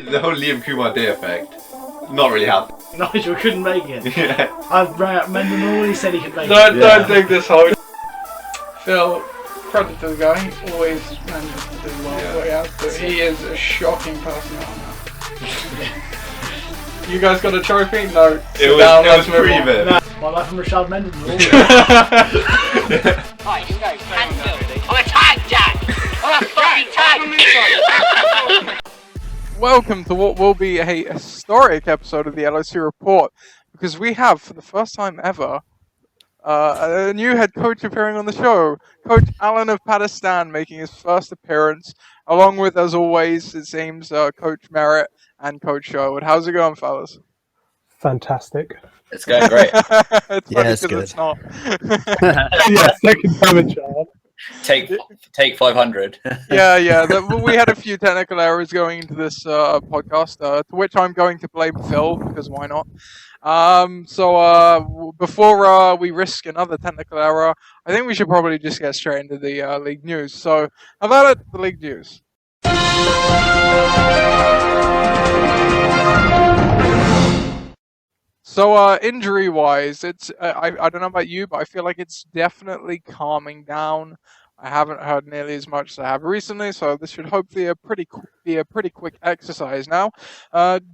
The whole Liam Kumar Day effect, not really happened. Nigel couldn't make it. Yeah. I rang up Mendenhall and he said he could make it. Don't dig this hole. Phil, credit to the guy, he always manages to do well what he has, but he is a shocking person right now. You guys got a trophy? No. It was pre-bit. No, my life from Rashad Mendenhall. Right, you guys, cancel. I'm a tag, Jack! I'm a fucking tag! Welcome to what will be a historic episode of the LOC Report, because we have, for the first time ever, a new head coach appearing on the show. Coach Allen of Patistan making his first appearance, along with, as always, it seems, Coach Merritt and Coach Sherwood. How's it going, fellas? Fantastic. It's going great. It's Yeah, funny it's 'cause good. it's not. Yeah, second time a charm. Take 500. Yeah. We had a few technical errors going into this podcast, to which I'm going to blame Phil, because why not? Before we risk another technical error, I think we should probably just get straight into the league news. So, how about it, the league news? So, injury-wise, it's I don't know about you, but I feel like it's definitely calming down. I haven't heard nearly as much as I have recently, so this should hopefully be a pretty quick exercise now.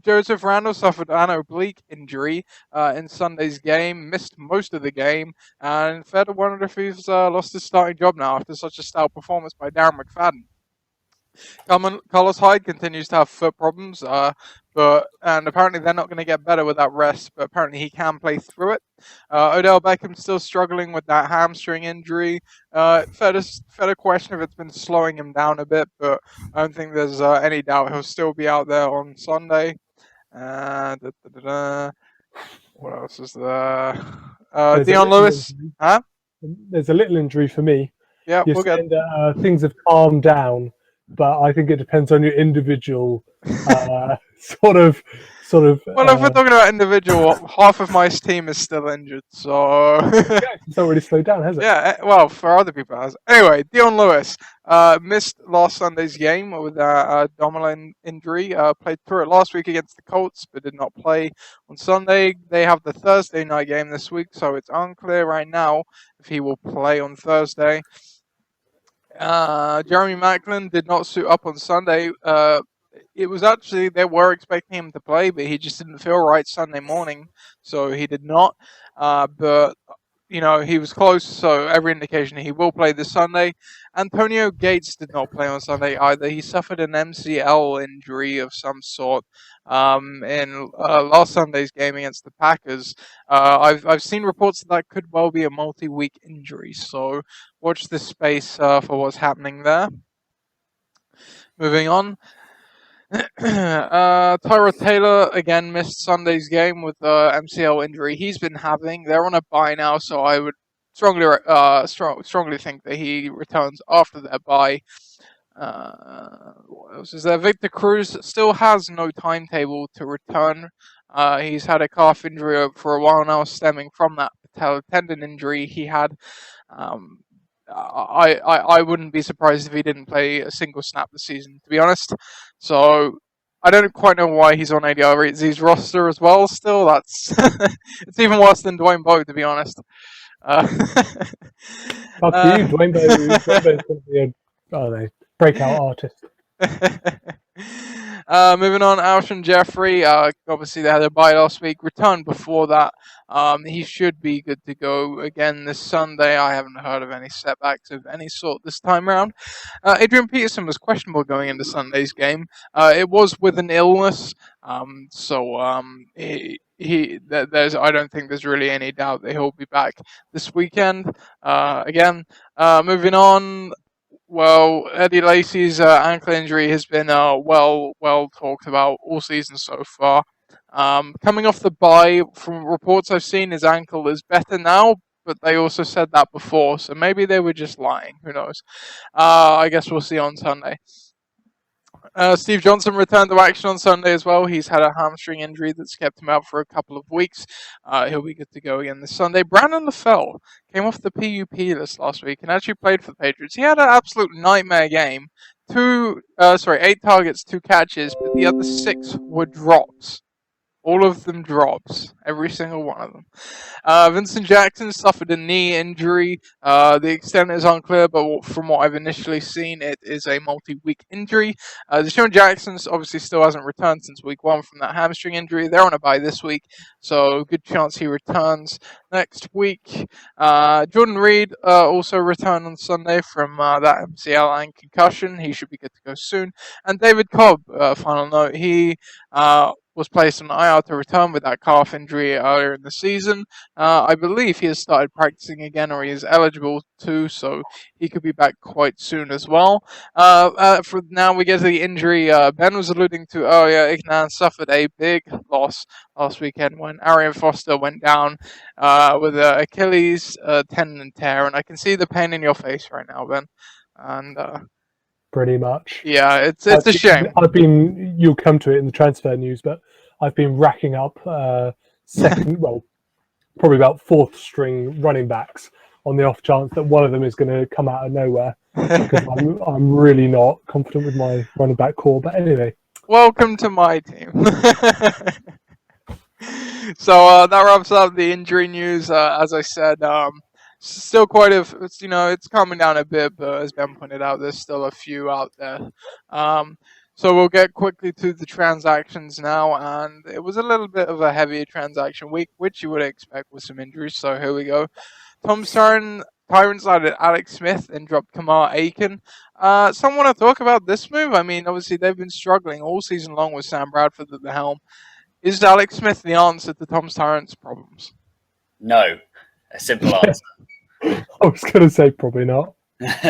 Joseph Randall suffered an oblique injury in Sunday's game, missed most of the game, and Fed wondered if he's lost his starting job now after such a stout performance by Darren McFadden. Carlos Hyde continues to have foot problems, and apparently they're not going to get better without rest, but apparently he can play through it. Odell Beckham's still struggling with that hamstring injury. Fed a question if it's been slowing him down a bit, but I don't think there's any doubt he'll still be out there on Sunday. What else is there? Dion Lewis. Injury. Huh? There's a little injury for me. Yeah, You're we'll get... saying that things have calmed down, but I think it depends on your individual sort of. Well, if we're talking about individual, half of my team is still injured, so... It's not really slowed down, has it? Yeah, well, for other people it has. Anyway, Dion Lewis missed last Sunday's game with a abdominal injury. Played through it last week against the Colts, but did not play on Sunday. They have the Thursday night game this week, so it's unclear right now if he will play on Thursday. Jeremy Macklin did not suit up on Sunday. It was actually, they were expecting him to play, but he just didn't feel right Sunday morning, so he did not. But, you know, he was close, so every indication he will play this Sunday. Antonio Gates did not play on Sunday either. He suffered an MCL injury of some sort in last Sunday's game against the Packers. I've seen reports that could well be a multi-week injury, so watch this space for what's happening there. Moving on. Tyrod Taylor again missed Sunday's game with MCL injury he's been having. They're on a bye now, so I would strongly think that he returns after their bye. What else is there? Victor Cruz still has no timetable to return. He's had a calf injury for a while now, stemming from that patellar tendon injury he had. I wouldn't be surprised if he didn't play a single snap this season, to be honest. So I don't quite know why he's on ADRZ's roster as well. Still, that's it's even worse than Dwayne Bowe, to be honest. Fuck you, Dwayne Bowe's going to be a breakout artist. Moving on, Alshon Jeffrey. Obviously, they had a bye last week. Returned before that. He should be good to go again this Sunday. I haven't heard of any setbacks of any sort this time around. Adrian Peterson was questionable going into Sunday's game. It was with an illness, I don't think there's really any doubt that he'll be back this weekend. Moving on. Well, Eddie Lacy's ankle injury has been well talked about all season so far. Coming off the bye, from reports I've seen, his ankle is better now, but they also said that before, so maybe they were just lying. Who knows? I guess we'll see on Sunday. Steve Johnson returned to action on Sunday as well. He's had a hamstring injury that's kept him out for a couple of weeks. He'll be good to go again this Sunday. Brandon LaFell came off the PUP list last week and actually played for the Patriots. He had an absolute nightmare game. 8 targets, 2 catches, but the other 6 were drops. All of them drops. Every single one of them. Vincent Jackson suffered a knee injury. The extent is unclear, but from what I've initially seen, it is a multi-week injury. Deshaun Jackson obviously still hasn't returned since week 1 from that hamstring injury. They're on a bye this week, so good chance he returns next week. Jordan Reed also returned on Sunday from that MCL and concussion. He should be good to go soon. And David Cobb, final note, he was placed on IR to return with that calf injury earlier in the season. I believe he has started practicing again, or he is eligible to, so he could be back quite soon as well. For now, we get to the injury Ben was alluding to earlier. Ignan suffered a big loss last weekend when Arian Foster went down with an Achilles tendon tear, and I can see the pain in your face right now, Ben. And pretty much. Yeah, it's a shame. You'll come to it in the transfer news, but I've been racking up probably about 4th string running backs on the off chance that one of them is going to come out of nowhere. Because I'm really not confident with my running back core. But anyway. Welcome to my team. So that wraps up the injury news. As I said, still quite it's calming down a bit, but as Ben pointed out, there's still a few out there. So we'll get quickly to the transactions now, and it was a little bit of a heavier transaction week, which you would expect with some injuries, so here we go. Tyrants added Alex Smith and dropped Kamar Aiken. Someone want to talk about this move? I mean, obviously they've been struggling all season long with Sam Bradford at the helm. Is Alex Smith the answer to Tom's Tyrants' problems? No. A simple answer. I was going to say probably not.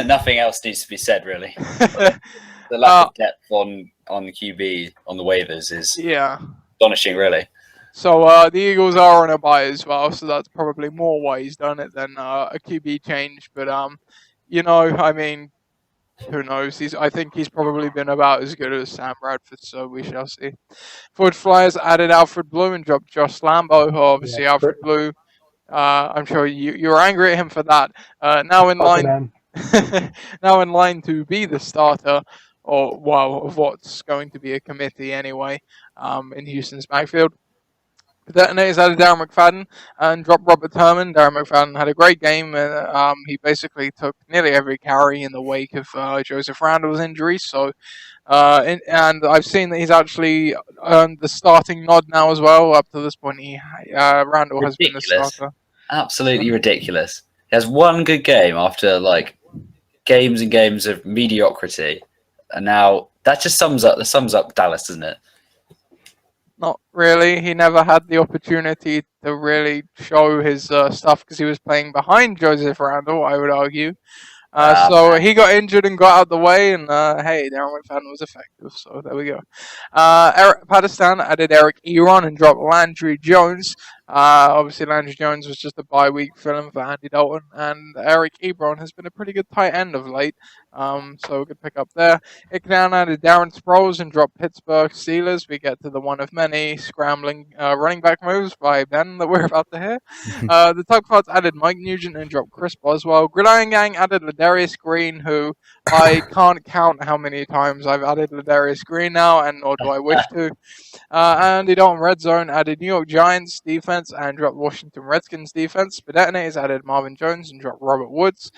Nothing else needs to be said, really. The lack of depth on the QB on the waivers is astonishing, really. So the Eagles are on a bye as well, so that's probably more why he's done it than a QB change. But I mean, who knows? I think he's probably been about as good as Sam Bradford, so we shall see. Forward Flyers added Alfred Blue and dropped Josh Lambo, who obviously Alfred Blue. I'm sure you were angry at him for that. Now in line to be the starter, of what's going to be a committee anyway, in Houston's backfield. The Detonators added Darren McFadden and dropped Robert Turman. Darren McFadden had a great game, and he basically took nearly every carry in the wake of Joseph Randall's injury. So, and I've seen that he's actually earned the starting nod now as well. Up to this point, Randall has been the starter. Absolutely ridiculous. He has one good game after games and games of mediocrity, and now that just sums up Dallas, doesn't it? Not really. He never had the opportunity to really show his stuff because he was playing behind Joseph Randall, I would argue. So he got injured and got out the way, and hey, Darren McFadden was effective, so there we go. Allen of Patistan added Eric Eron and dropped Landry Jones. Obviously, Landry Jones was just a bye-week fill-in for Andy Dalton, and Eric Ebron has been a pretty good tight end of late, so good pick up there. Ignan added Darren Sproles and dropped Pittsburgh Steelers. We get to the one of many scrambling running back moves by Ben that we're about to hear. The Tugfarts added Mike Nugent and dropped Chris Boswell. Gridiron Gang added Ladarius Green, who I can't count how many times I've added Ladarius Green now, and nor do I wish to. Andy Dalton Red Zone added New York Giants defense and dropped Washington Redskins defense. The Detonators added Marvin Jones and dropped Robert Woods.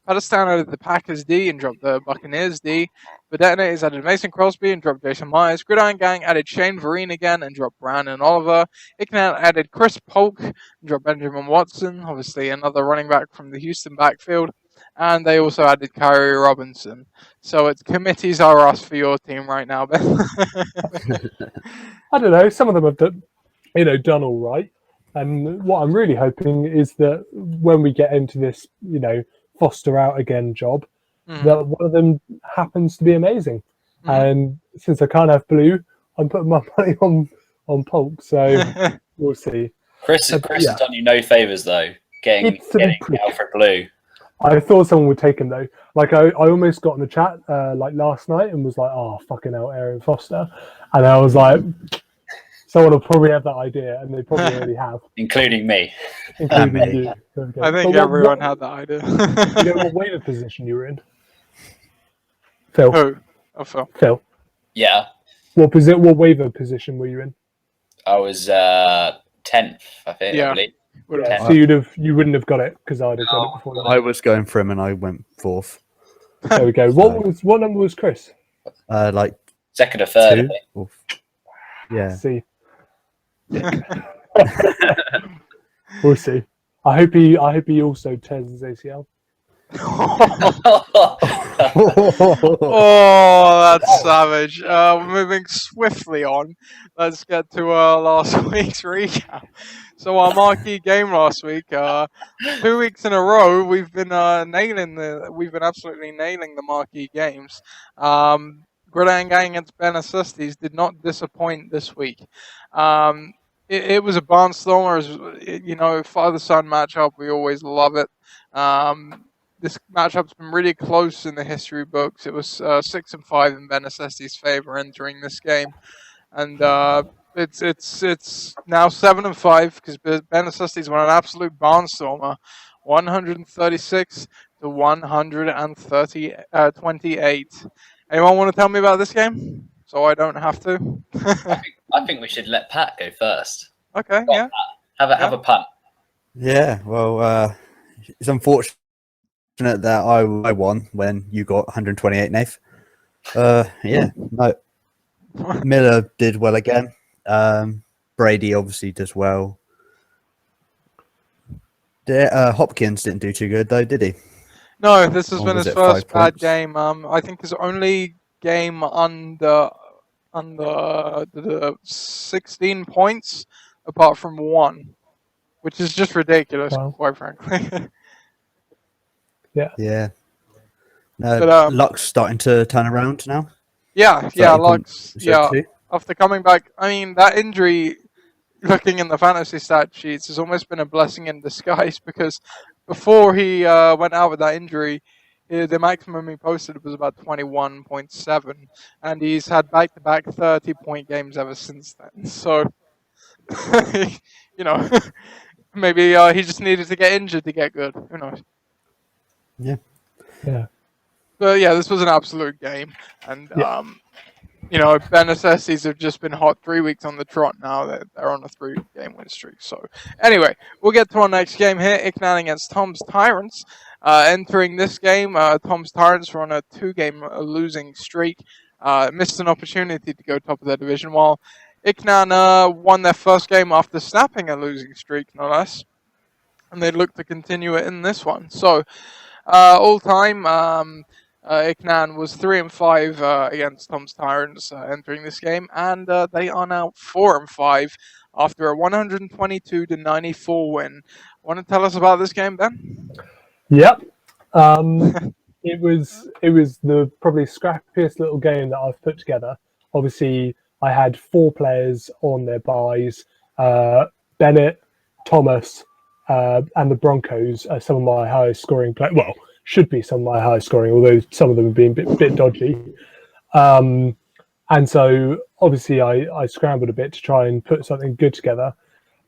Patistan added the Packers D and dropped the Buccaneers D. The Detonators added Mason Crosby and dropped Jason Myers. Gridiron Gang added Shane Vereen again and dropped Brandon Oliver. Ignan added Chris Polk and dropped Benjamin Watson, obviously another running back from the Houston backfield. And they also added Kyrie Robinson. So it's committees are us for your team right now, Ben. I don't know. Some of them have done all right. And what I'm really hoping is that when we get into this, Foster out again job, that one of them happens to be amazing. And since I can't have Blue, I'm putting my money on Polk. So we'll see. Chris has done you no favours though, getting Alfred Blue. I thought someone would take him though. I almost got in the chat last night and was like, "Oh fucking hell, Arian Foster," and I was like, someone will probably have that idea, and they probably already have, including me. Including you. Okay. I think everyone had that idea. You know what waiver position you were in, Phil? Who? Oh, Phil. Phil, Yeah, what waiver position were you in? I was 10th, I think. Yeah. I believe. Would've- So you wouldn't have got it because I'd have got it before you. I was going for him and I went 4th. There we go. What number was Chris? Like Second or third. I 2. think. Or, yeah. See. We'll see. I hope he also tears his ACL. Oh, that's savage. Moving swiftly on, let's get to last week's recap. So our marquee game last week, 2 weeks in a row, we've been absolutely nailing the marquee games. Gridiron Gang against Benasistes did not disappoint this week. It was a barnstormer, father-son matchup. We always love it. This matchup's been really close in the history books. It was 6-5 in Benasistes' favor entering this game, and it's now 7-5 because Benasistes won an absolute barnstormer, 136 to 128. Anyone want to tell me about this game, so I don't have to? I think we should let Pat go first. Okay, yeah. Have a punt. Yeah, well, it's unfortunate that I won when you got 128, Nath. Yeah, no. Miller did well again. Brady obviously does well. Hopkins didn't do too good though, did he? No, this has Or been was his it first 5 bad points? game. I think his only game under the 16 points, apart from one, which is just ridiculous, Wow. quite frankly. Yeah. No, But, Luck's starting to turn around now. yeah, Lux, yeah. 32. After coming back, I mean, that injury, looking in the fantasy stat sheets, has almost been a blessing in disguise because before he went out with that injury, the maximum he posted was about 21.7, and he's had back-to-back 30-point games ever since then. So, maybe he just needed to get injured to get good. Who knows? Yeah. Yeah. But yeah, this was an absolute game, and Benasistes have just been hot 3 weeks on the trot now. They're on a 3-game win streak. So anyway, we'll get to our next game here. Iknan against Tom's Tyrants. Entering this game, Tom's Tyrants were on a 2-game losing streak. Missed an opportunity to go top of their division, while Iknan won their first game after snapping a losing streak, no less. And they look to continue it in this one. So all time, Iknan was 3-5 against Tom's Tyrants entering this game, and they are now 4-5 after a 122-94 win. Want to tell us about this game, Ben? Yep. It was the probably scrappiest little game that I've put together. Obviously, I had 4 players on their buys: Bennett, Thomas, and the Broncos are some of my highest scoring players. Well, should be some of my highest scoring, although some of them have been a bit dodgy. And so obviously I scrambled a bit to try and put something good together.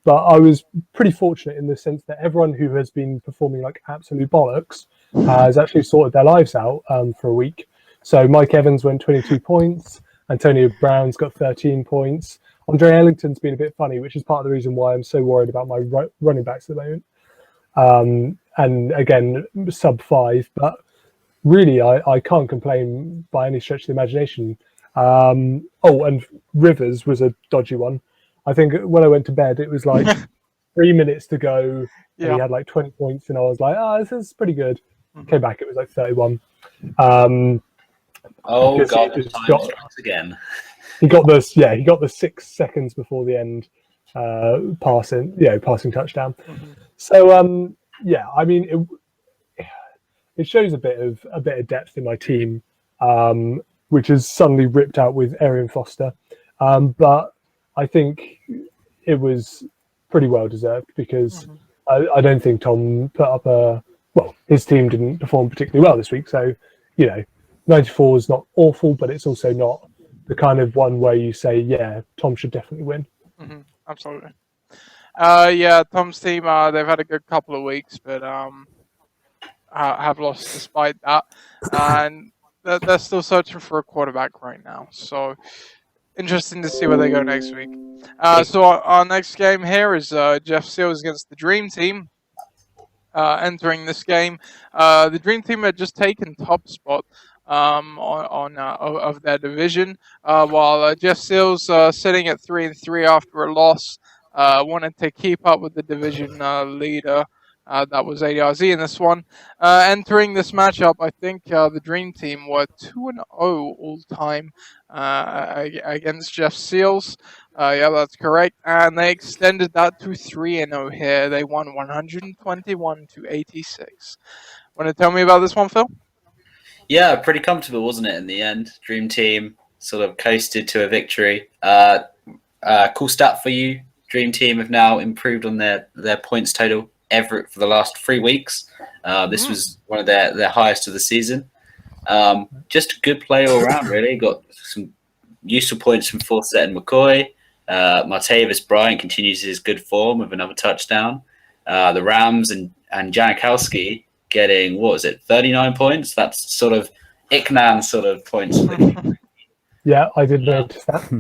But I was pretty fortunate in the sense that everyone who has been performing like absolute bollocks has actually sorted their lives out for a week. So Mike Evans went 22 points. Antonio Brown's got 13 points. Andre Ellington's been a bit funny, which is part of the reason why I'm so worried about my running backs at the moment. And again, sub 5, but really I can't complain by any stretch of the imagination. And Rivers was a dodgy one. I think when I went to bed, it was like 3 minutes to go, and he had like 20 points, and I was like, this is pretty good. Came back, it was like 31. Oh God! Again. He got this. Yeah, he got the 6 seconds before the end passing touchdown. So I mean, it shows a bit of depth in my team, which is suddenly ripped out with Arian Foster. But I think it was pretty well deserved because I don't think Tom put up his team didn't perform particularly well this week. So 94 is not awful, but it's also not the kind of one where you say, yeah, Tom should definitely win. Absolutely. Tom's team, they've had a good couple of weeks, but have lost despite that. And they're still searching for a quarterback right now. So interesting to see where they go next week. So our next game here is Jeff Seals against the Dream Team. Entering this game, the Dream Team had just taken top spot of their division, while Jeff Seals sitting at 3-3 after a loss, wanted to keep up with the division leader. That was ARZ in this one. Entering this matchup, I think the Dream Team were 2-0 all time against Jeff Seals. Yeah, that's correct. And they extended that to 3-0 here. They won 121-86. Want to tell me about this one, Phil? Yeah, pretty comfortable, wasn't it, in the end? Dream Team sort of coasted to a victory. Cool stat for you. Dream Team have now improved on their points total for the last 3 weeks. This was one of their highest of the season. Just a good play all around, really. Got some useful points from Forsyth and McCoy. Martavis Bryant continues his good form with another touchdown. The Rams and Janikowski getting, 39 points? That's sort of Icknan sort of points. Yeah, I did notice that.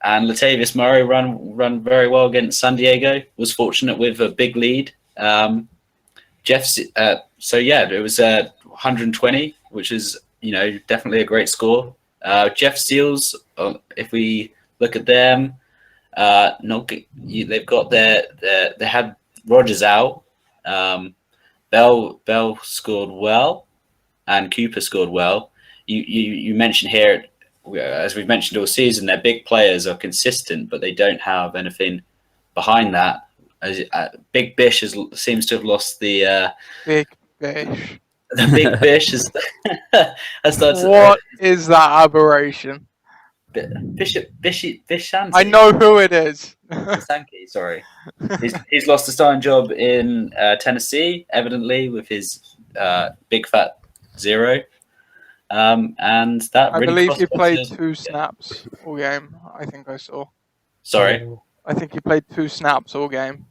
And Latavius Murray run very well against San Diego. Was fortunate with a big lead. It was 120, which is definitely a great score. Jeff Seals, if we look at them, they've got they had Rogers out. Bell scored well, and Cooper scored well. You mentioned here, as we've mentioned all season, their big players are consistent, but they don't have anything behind that. Big Bish seems to have lost the Big Bish. The Big Bish has started. What is that aberration? Bishanti. I know who it is. Sankey, sorry. He's lost a starting job in Tennessee, evidently, with his big fat zero. And that I really believe cost he played us 2 snaps all game. I think I saw. Sorry. I think he played 2 snaps all game.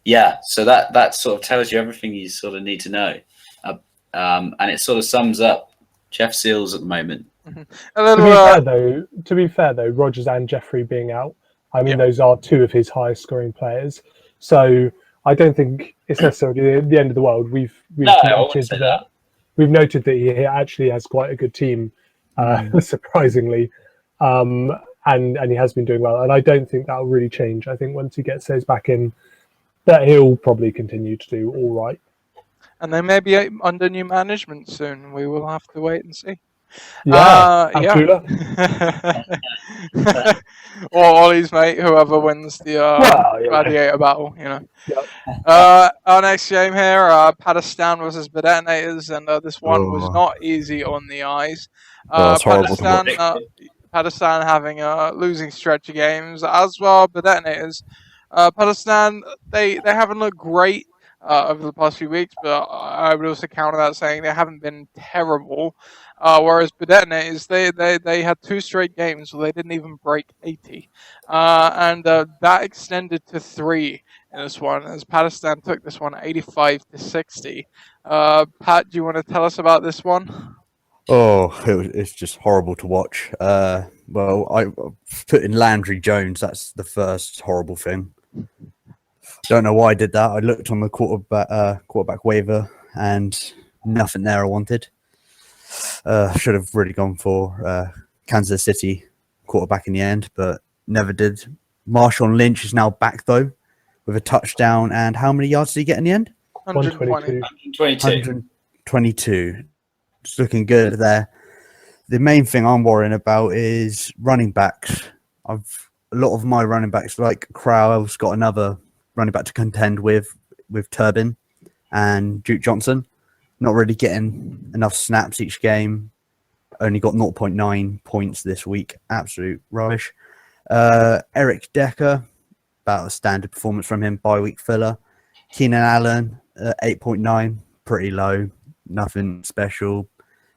Yeah, so that sort of tells you everything you sort of need to know. And it sort of sums up Jeff Seals at the moment. A little, To be fair though, Rogers and Jeffrey being out, I mean, those are 2 of his highest scoring players. So I don't think it's necessarily the end of the world. We've noted that he actually has quite a good team, surprisingly, and he has been doing well. And I don't think that'll really change. I think once he gets those back in, that he'll probably continue to do all right. And they may be under new management soon. We will have to wait and see. Yeah. Or Ollie's mate, whoever wins the gladiator battle, Yep. Our next game here, Patistan versus Detonators, and this one was not easy on the eyes. Patistan having a losing stretch of games as well. Detonators, Patistan, they haven't looked great over the past few weeks, but I would also counter that saying they haven't been terrible. Whereas Detonators, they had 2 straight games where they didn't even break 80. And that extended to 3 in this one, as Patistan took this one 85-60. Pat, do you want to tell us about this one? Oh, it's just horrible to watch. Well, I put in Landry Jones. That's the first horrible thing. Don't know why I did that. I looked on the quarterback waiver and nothing there I wanted. Should have really gone for Kansas City quarterback in the end, but never did. Marshawn Lynch is now back though, with a touchdown. And how many yards did he get in the end? 122. It's looking good there. The main thing I'm worrying about is running backs. A lot of my running backs, like Crowell's got another running back to contend with Turbin and Duke Johnson. Not really getting enough snaps each game. Only got 0.9 points this week. Absolute rubbish. Eric Decker, about a standard performance from him, bye-week filler. Keenan Allen, 8.9, pretty low. Nothing special.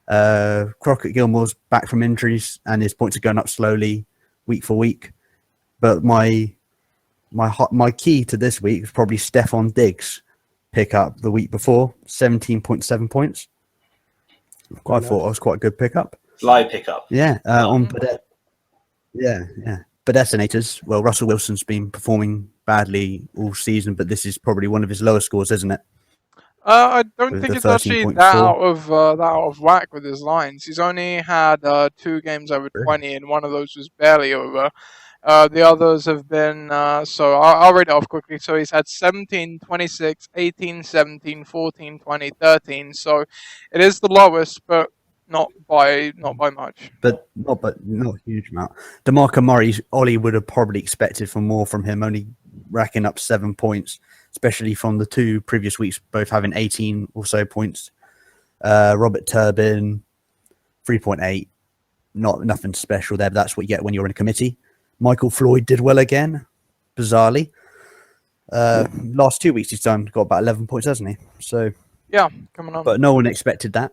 Crockett Gilmore's back from injuries and his points are going up slowly week for week. But my key to this week is probably Stephon Diggs pick up the week before, 17.7 points. I thought it was quite a good pickup. Fly pickup. Yeah, on Padet. Yeah. Predestinators. Well, Russell Wilson's been performing badly all season, but this is probably one of his lower scores, isn't it? I don't With think the it's actually 13.4. that out of whack with his lines. He's only had 2 games over 20, and one of those was barely over. The others have been, so I'll read it off quickly. So he's had 17, 26, 18, 17, 14, 20, 13. So it is the lowest, but not by much. But not a huge amount. DeMarco Murray, Ollie would have probably expected for more from him, only racking up 7 points, especially from the 2 previous weeks, both having 18 or so points. Robert Turbin, 3.8. Nothing special there, but that's what you get when you're in a committee. Michael Floyd did well again, bizarrely. Last 2 weeks he's got about 11 points, hasn't he? So yeah, coming on. But no one expected that.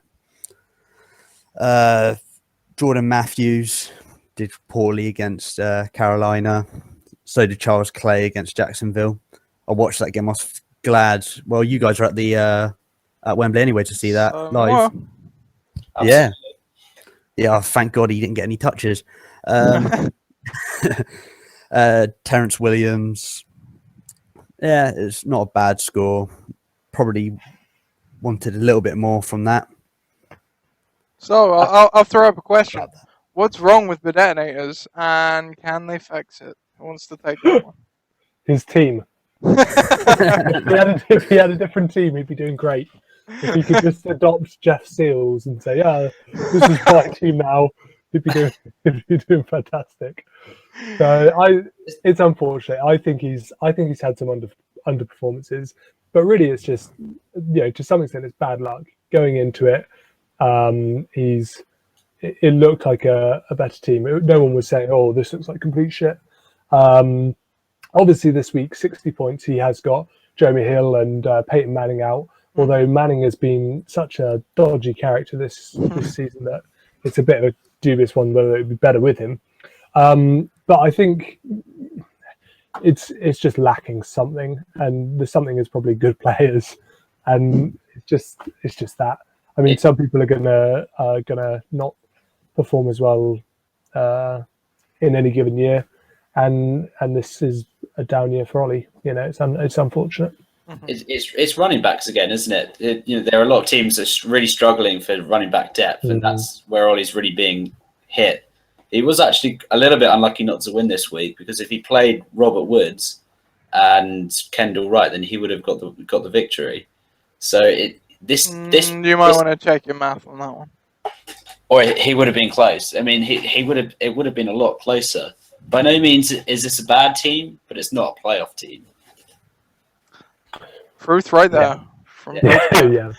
Jordan Matthews did poorly against Carolina. So did Charles Clay against Jacksonville. I watched that game. I was glad. Well, you guys were at the at Wembley anyway to see that live. Yeah. Thank God he didn't get any touches. Terrence Williams. Yeah, it's not a bad score. Probably wanted a little bit more from that. So I'll throw up a question. What's wrong with the detonators, and can they fix it? Who wants to take that one? His team. If he had a different team, he'd be doing great. If he could just adopt Jeff Seals and say, "Yeah, this is my team now," he'd be doing fantastic. So it's unfortunate. I think he's had some underperformances, but really it's just, to some extent it's bad luck going into it. It looked like a better team. No one was saying, "Oh, this looks like complete shit." Obviously, this week, 60 points. He has got Jeremy Hill and Peyton Manning out. Although Manning has been such a dodgy character this season that it's a bit of a dubious one whether it would be better with him. But I think it's just lacking something, and the something is probably good players, and it's just that. I mean, some people are gonna not perform as well in any given year, and this is a down year for Ollie. It's unfortunate. It's running backs again, isn't it? There are a lot of teams that are really struggling for running back depth, and that's where Ollie's really being hit. He was actually a little bit unlucky not to win this week, because if he played Robert Woods and Kendall Wright, then he would have got the victory. So you might want to check your math on that one. Or he would have been close. I mean, it would have been a lot closer. By no means is this a bad team, but it's not a playoff team. Truth right there. Yeah.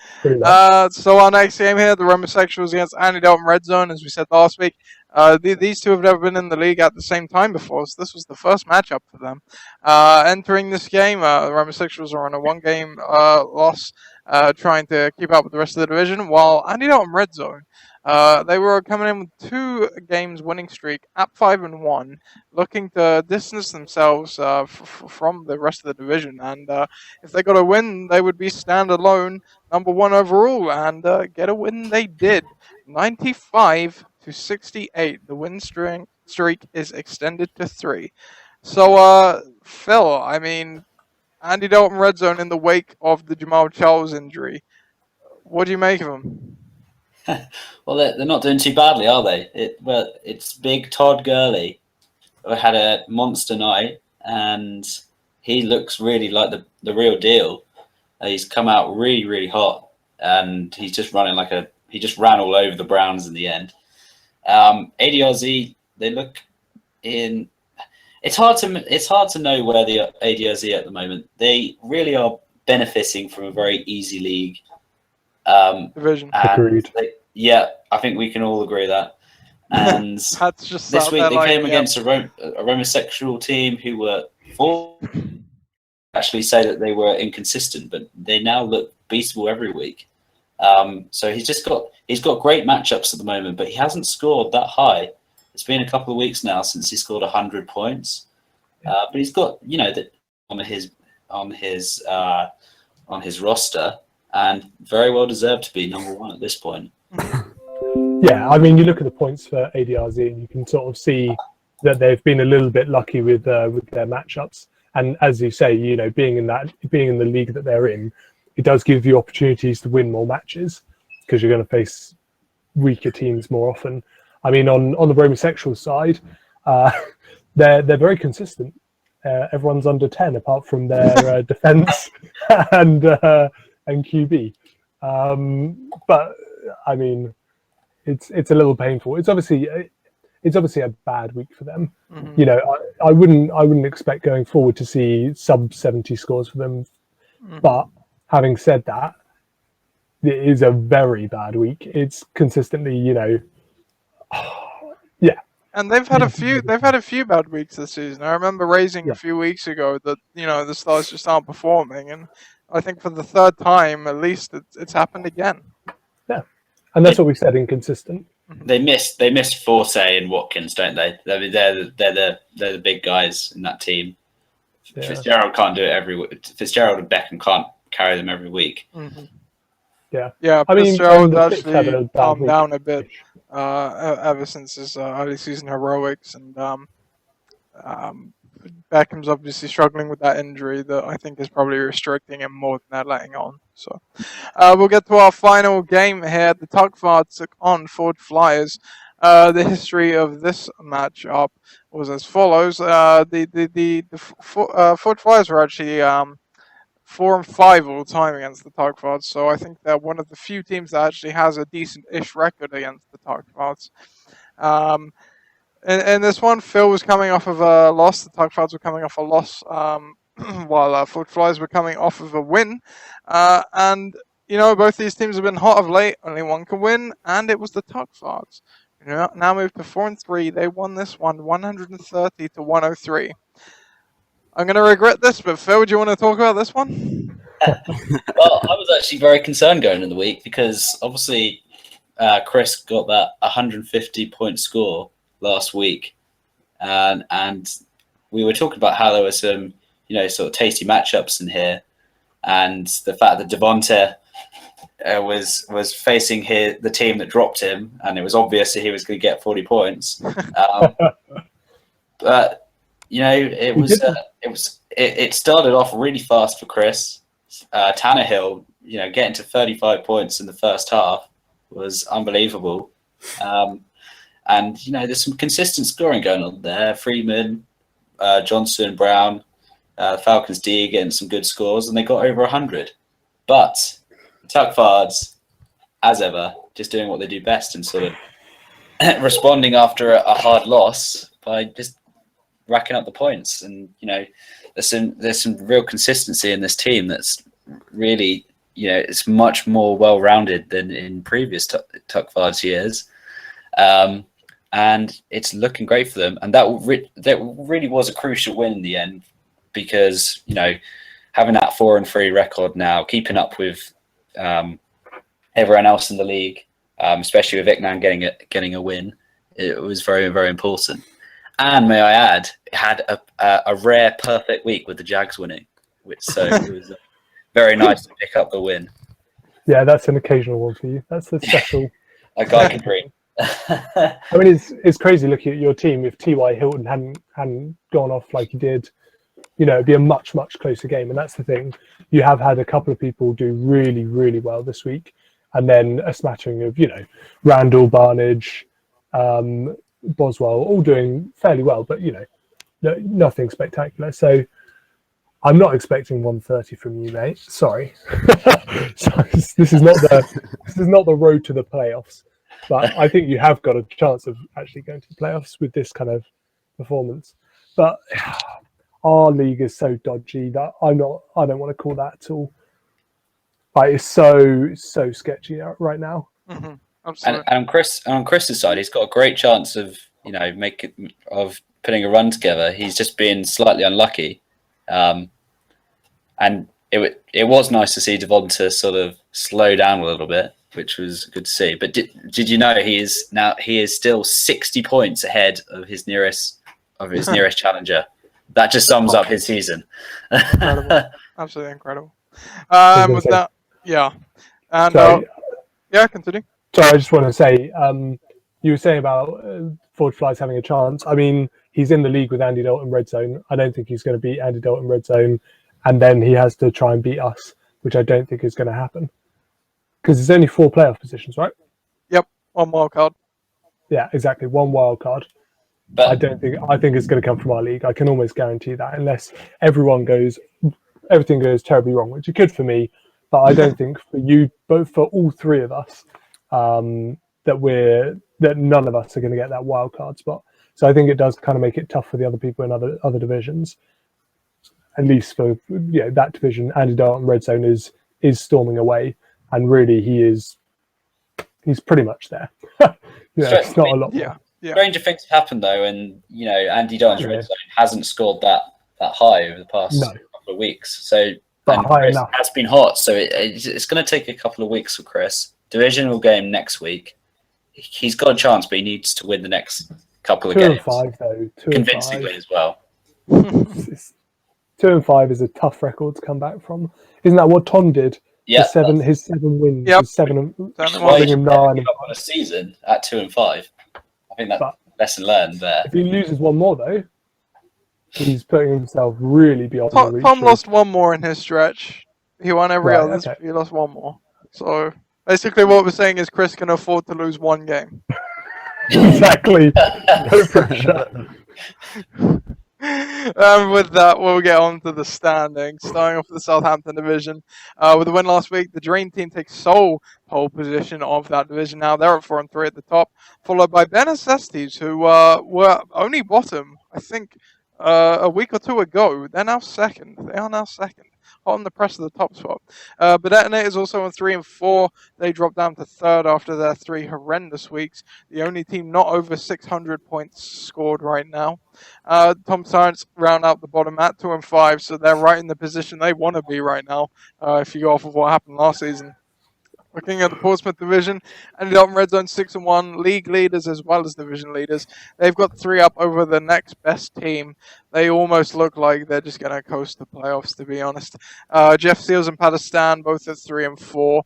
So our next game here, the Homosexuals against Andy Dalton Red Zone, as we said last week. These two have never been in the league at the same time before, so this was the first matchup for them. Entering this game, the Homosexuals are on a 1-game loss, trying to keep up with the rest of the division, while Andy Dalton Red Zone, they were coming in with 2 games winning streak at 5-1, looking to distance themselves from the rest of the division. And if they got a win, they would be standalone number 1 overall, and get a win they did. 95-68. The win streak is extended to 3. So, Phil, I mean, Andy Dalton Red Zone in the wake of the Jamal Charles injury. What do you make of him? Well, they're not doing too badly, are they? It's big Todd Gurley, who had a monster night, and he looks really like the real deal. He's come out really, really hot, and he's just running he just ran all over the Browns in the end. ADRZ, they look in. It's hard to know where the ADRZ at the moment. They really are benefiting from a very easy league. Division. Agreed. I think we can all agree that. And That's just this week they came against a homosexual team who were actually say that they were inconsistent, but they now look beastable every week. So he's got great matchups at the moment, but he hasn't scored that high. It's been a couple of weeks now since he scored 100 points. But he's got on his roster, and very well deserved to be number 1 at this point. Yeah, I mean, you look at the points for ADRZ and you can sort of see that they've been a little bit lucky with their matchups. And as you say, being in the league that they're in, it does give you opportunities to win more matches because you're going to face weaker teams more often. I mean, on the Romosexual side, they're very consistent. Everyone's under 10 apart from their defense and QB. But I mean, it's a little painful. It's obviously a bad week for them. Mm-hmm. I wouldn't expect going forward to see sub 70 scores for them. Mm-hmm. But having said that, it is a very bad week. It's consistently, yeah. And they've had a few bad weeks this season. I remember raising a few weeks ago that the Stars just aren't performing, and I think for the third time at least it's happened again. Yeah, and that's what we said, inconsistent. They missed Forsay and Watkins, don't they? They're the big guys in that team. Yeah. Fitzgerald can't do it every week. Fitzgerald and Beckham can't carry them every week. Mm-hmm. Yeah, Fitzgerald actually calmed down a bit ever since his early season heroics, and Beckham's obviously struggling with that injury that I think is probably restricting him more than they're letting on. So we'll get to our final game here. The Tugfards took on Ford Flyers. The history of this matchup was as follows. The Ford Flyers were actually 4-5 all the time against the Tugfards, so I think they're one of the few teams that actually has a decent-ish record against the Tugfards. In this one, Phil was coming off of a loss. The Tugfards were coming off a loss, while Ford Flyers were coming off of a win. And both these teams have been hot of late. Only one can win, and it was the Tugfards. Now moved to 4-3. They won this one, 130-103. I'm going to regret this, but Phil, do you want to talk about this one? Well, I was actually very concerned going in the week because obviously Chris got that 150-point score last week, and we were talking about how there were some, sort of tasty matchups in here, and the fact that Devonta was facing the team that dropped him, and it was obvious that he was going to get 40 points. But it started off really fast for Chris. Tannehill, getting to 35 points in the first half was unbelievable. And there's some consistent scoring going on there. Freeman, Johnson, Brown, Falcons D getting some good scores, and they got over 100. But Tugfards, as ever, just doing what they do best and sort of responding after a hard loss by just racking up the points. And there's some real consistency in this team that's really it's much more well-rounded than in previous Tugfards years, and it's looking great for them. And that really was a crucial win in the end because having that 4-3 record now, keeping up with everyone else in the league, especially with Iknan getting a win, it was very, very important. And may I add, it had a rare perfect week with the Jags winning, so it was very nice to pick up the win. Yeah, that's an occasional one for you. That's the special. I can't agree. I mean, it's crazy looking at your team. If T.Y. Hilton hadn't gone off like he did, it'd be a much, much closer game. And that's the thing. You have had a couple of people do really, really well this week. And then a smattering of, Randall, Barnage, Boswell, all doing fairly well, but nothing spectacular. So I'm not expecting 130 from you, mate. Sorry. So this is not the road to the playoffs, but I think you have got a chance of actually going to the playoffs with this kind of performance. But our league is so dodgy that I don't want to call that at all. Like, it's so sketchy right now. Mm-hmm. Absolutely. And on Chris's side, he's got a great chance of putting a run together. He's just been slightly unlucky, and it was nice to see Devonta sort of slow down a little bit, which was good to see. But did you know he is still 60 points ahead of his nearest challenger? That just sums up his season. Incredible. Absolutely incredible. With that, yeah, and so, yeah, continue. So I just want to say, you were saying about Forge Flies having a chance. I mean, he's in the league with Andy Dalton Red Zone. I don't think he's going to beat Andy Dalton Red Zone, and then he has to try and beat us, which I don't think is going to happen. Because there's only 4 playoff positions, right? Yep, one wild card. Yeah, exactly. 1 wild card. But I think it's going to come from our league. I can almost guarantee that, unless everything goes terribly wrong, which it could for me. But I don't think for you, both for all 3 of us, that none of us are going to get that wild card spot. So I think it does kind of make it tough for the other people in other divisions. At least for that division, Andy Dalton Red Zone is storming away, and really he's pretty much there. It's not a lot. Yeah. stranger things have happened though, and Andy Dalton's red zone hasn't scored that high over the past couple of weeks. So but high Chris enough. has been hot, so it's going to take a couple of weeks for Chris. Divisional game next week. He's got a chance, but he needs to win the next couple of 2 games. and 5 though. 2 Convincingly and 5. as well. 2 and 5 is a tough record to come back from. Isn't that what Tom did? Yeah, His 7 wins. Yep. His 7 why him you 9. give up on a season at 2 and 5. I think that's lesson learned there. If he loses one more though, he's putting himself really beyond the reach. Tom lost one more in his stretch. He won every Right, other. okay. He lost one more. So basically, what we're saying is Chris can afford to lose one game. Exactly. No pressure. With that, we'll get on to the standings. Starting off with the Southampton division. With the win last week, the Dream Team takes sole pole position of that division. Now they're at 4 and 3 at the top, followed by Benicestes, who were only bottom, I think, a week or two ago. They're now second. They are now second. On the press of the top spot. But Detonators also on 3 and 4. They dropped down to third after their 3 horrendous weeks. The only team not over 600 points scored right now. Tom Science round out the bottom at 2 and 5, so they're right in the position they want to be right now. If you go off of what happened last season. Looking at the Portsmouth division, and Dalton Red Zone 6 and 1, league leaders as well as division leaders. They've got 3 up over the next best team. They almost look like they're just going to coast the playoffs, to be honest. Jeff Seals and Patistan both at 3 and 4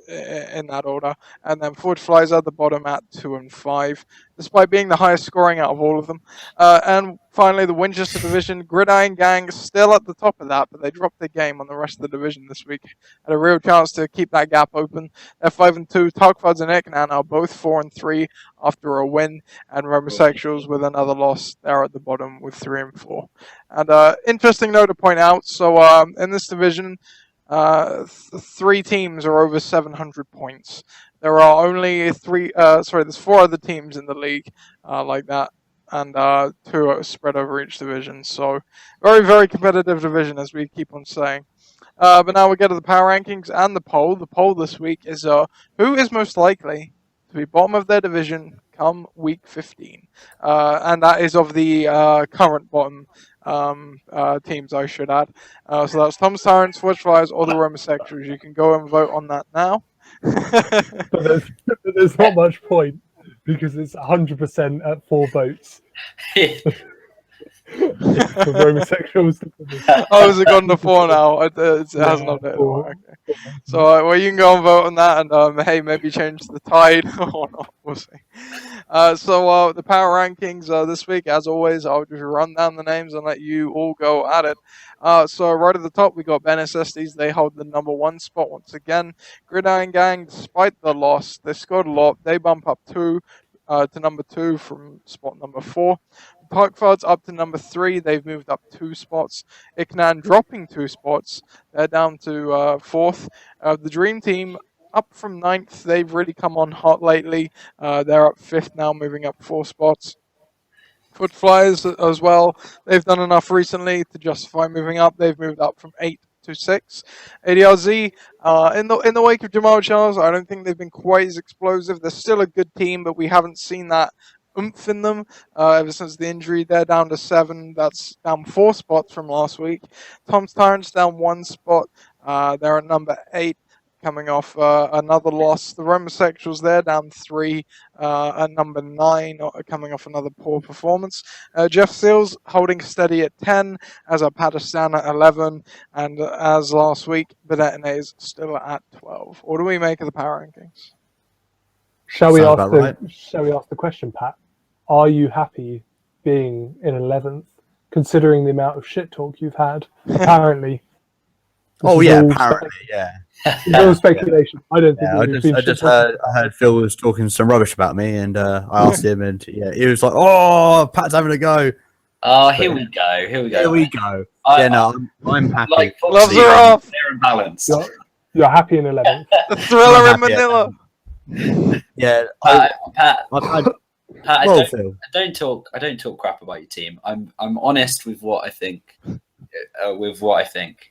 in that order, and then Forge Flies at the bottom at 2 and 5, despite being the highest scoring out of all of them. And finally, the Winchester division, Gridiron Gang still at the top of that, but they dropped their game on the rest of the division this week. Had a real chance to keep that gap open. They're 5 and 2. Tarkfads and Eknan are both 4 and 3 after a win, and Homosexuals with another loss. They're at the bottom with 3 and 4. And interesting note to point out. So in this division, 3 teams are over 700 points. There are only there's 4 other teams in the league like that, and 2 are spread over each division. So very, very competitive division, as we keep on saying. But now we get to the power rankings and the poll. The poll this week is who is most likely to be bottom of their division come week 15, and that is of the current bottom teams, I should add. So that's Tom Tyrants, Forge Flyers, or the Homosexuals. You can go and vote on that now. but there's not much point because it's 100% at 4 votes. For Homosexuals. Oh, has it gone to 4 now? It hasn't updated. Okay. So you can go and vote on that, and hey, maybe change the tide or not. We'll see. So the power rankings this week, as always, I'll just run down the names and let you all go at it. So right at the top, we got Benicestes. They hold the number 1 spot once again. Gridiron Gang, despite the loss, they scored a lot. They bump up to number 2 from spot number 4. Parkford's up to number 3. They've moved up 2 spots. Iknan dropping 2 spots. They're down to 4th. The Dream Team up from 9th. They've really come on hot lately. They're up 5th now, moving up 4 spots. Foot Flyers as well. They've done enough recently to justify moving up. They've moved up from 8 to 6. ADRZ, in the wake of Jamal Charles, I don't think they've been quite as explosive. They're still a good team, but we haven't seen that oomph in them ever since the injury. They're down to 7. That's down 4 spots from last week. Tom's Tyrants down 1 spot. They're at number 8, coming off another loss. The Homosexuals, they're down 3 at number 9, coming off another poor performance. Jeff Seals holding steady at 10, as are Patistan at 11, and as last week, Bedetine is still at 12. What do we make of the power rankings? Shall we Sounds ask about right. Shall we ask the question, Pat? Are you happy being in 11th, considering the amount of shit talk you've had? Apparently. This Oh is yeah, all apparently, yeah. It's all speculation. I don't think Yeah, that we've been I just shit talking I heard Phil was talking some rubbish about me, and I asked him, and yeah, he was like, "Oh, Pat's having a go." Oh, here we go. Here we go. I- Yeah, no, I'm happy. Like Gloves Foxy, are off. they're in balance. You're happy in 11th. The thriller in happy at Manila. Yeah, Pat, I I well, don't, Phil. I don't talk crap about your team. I'm honest with what I think.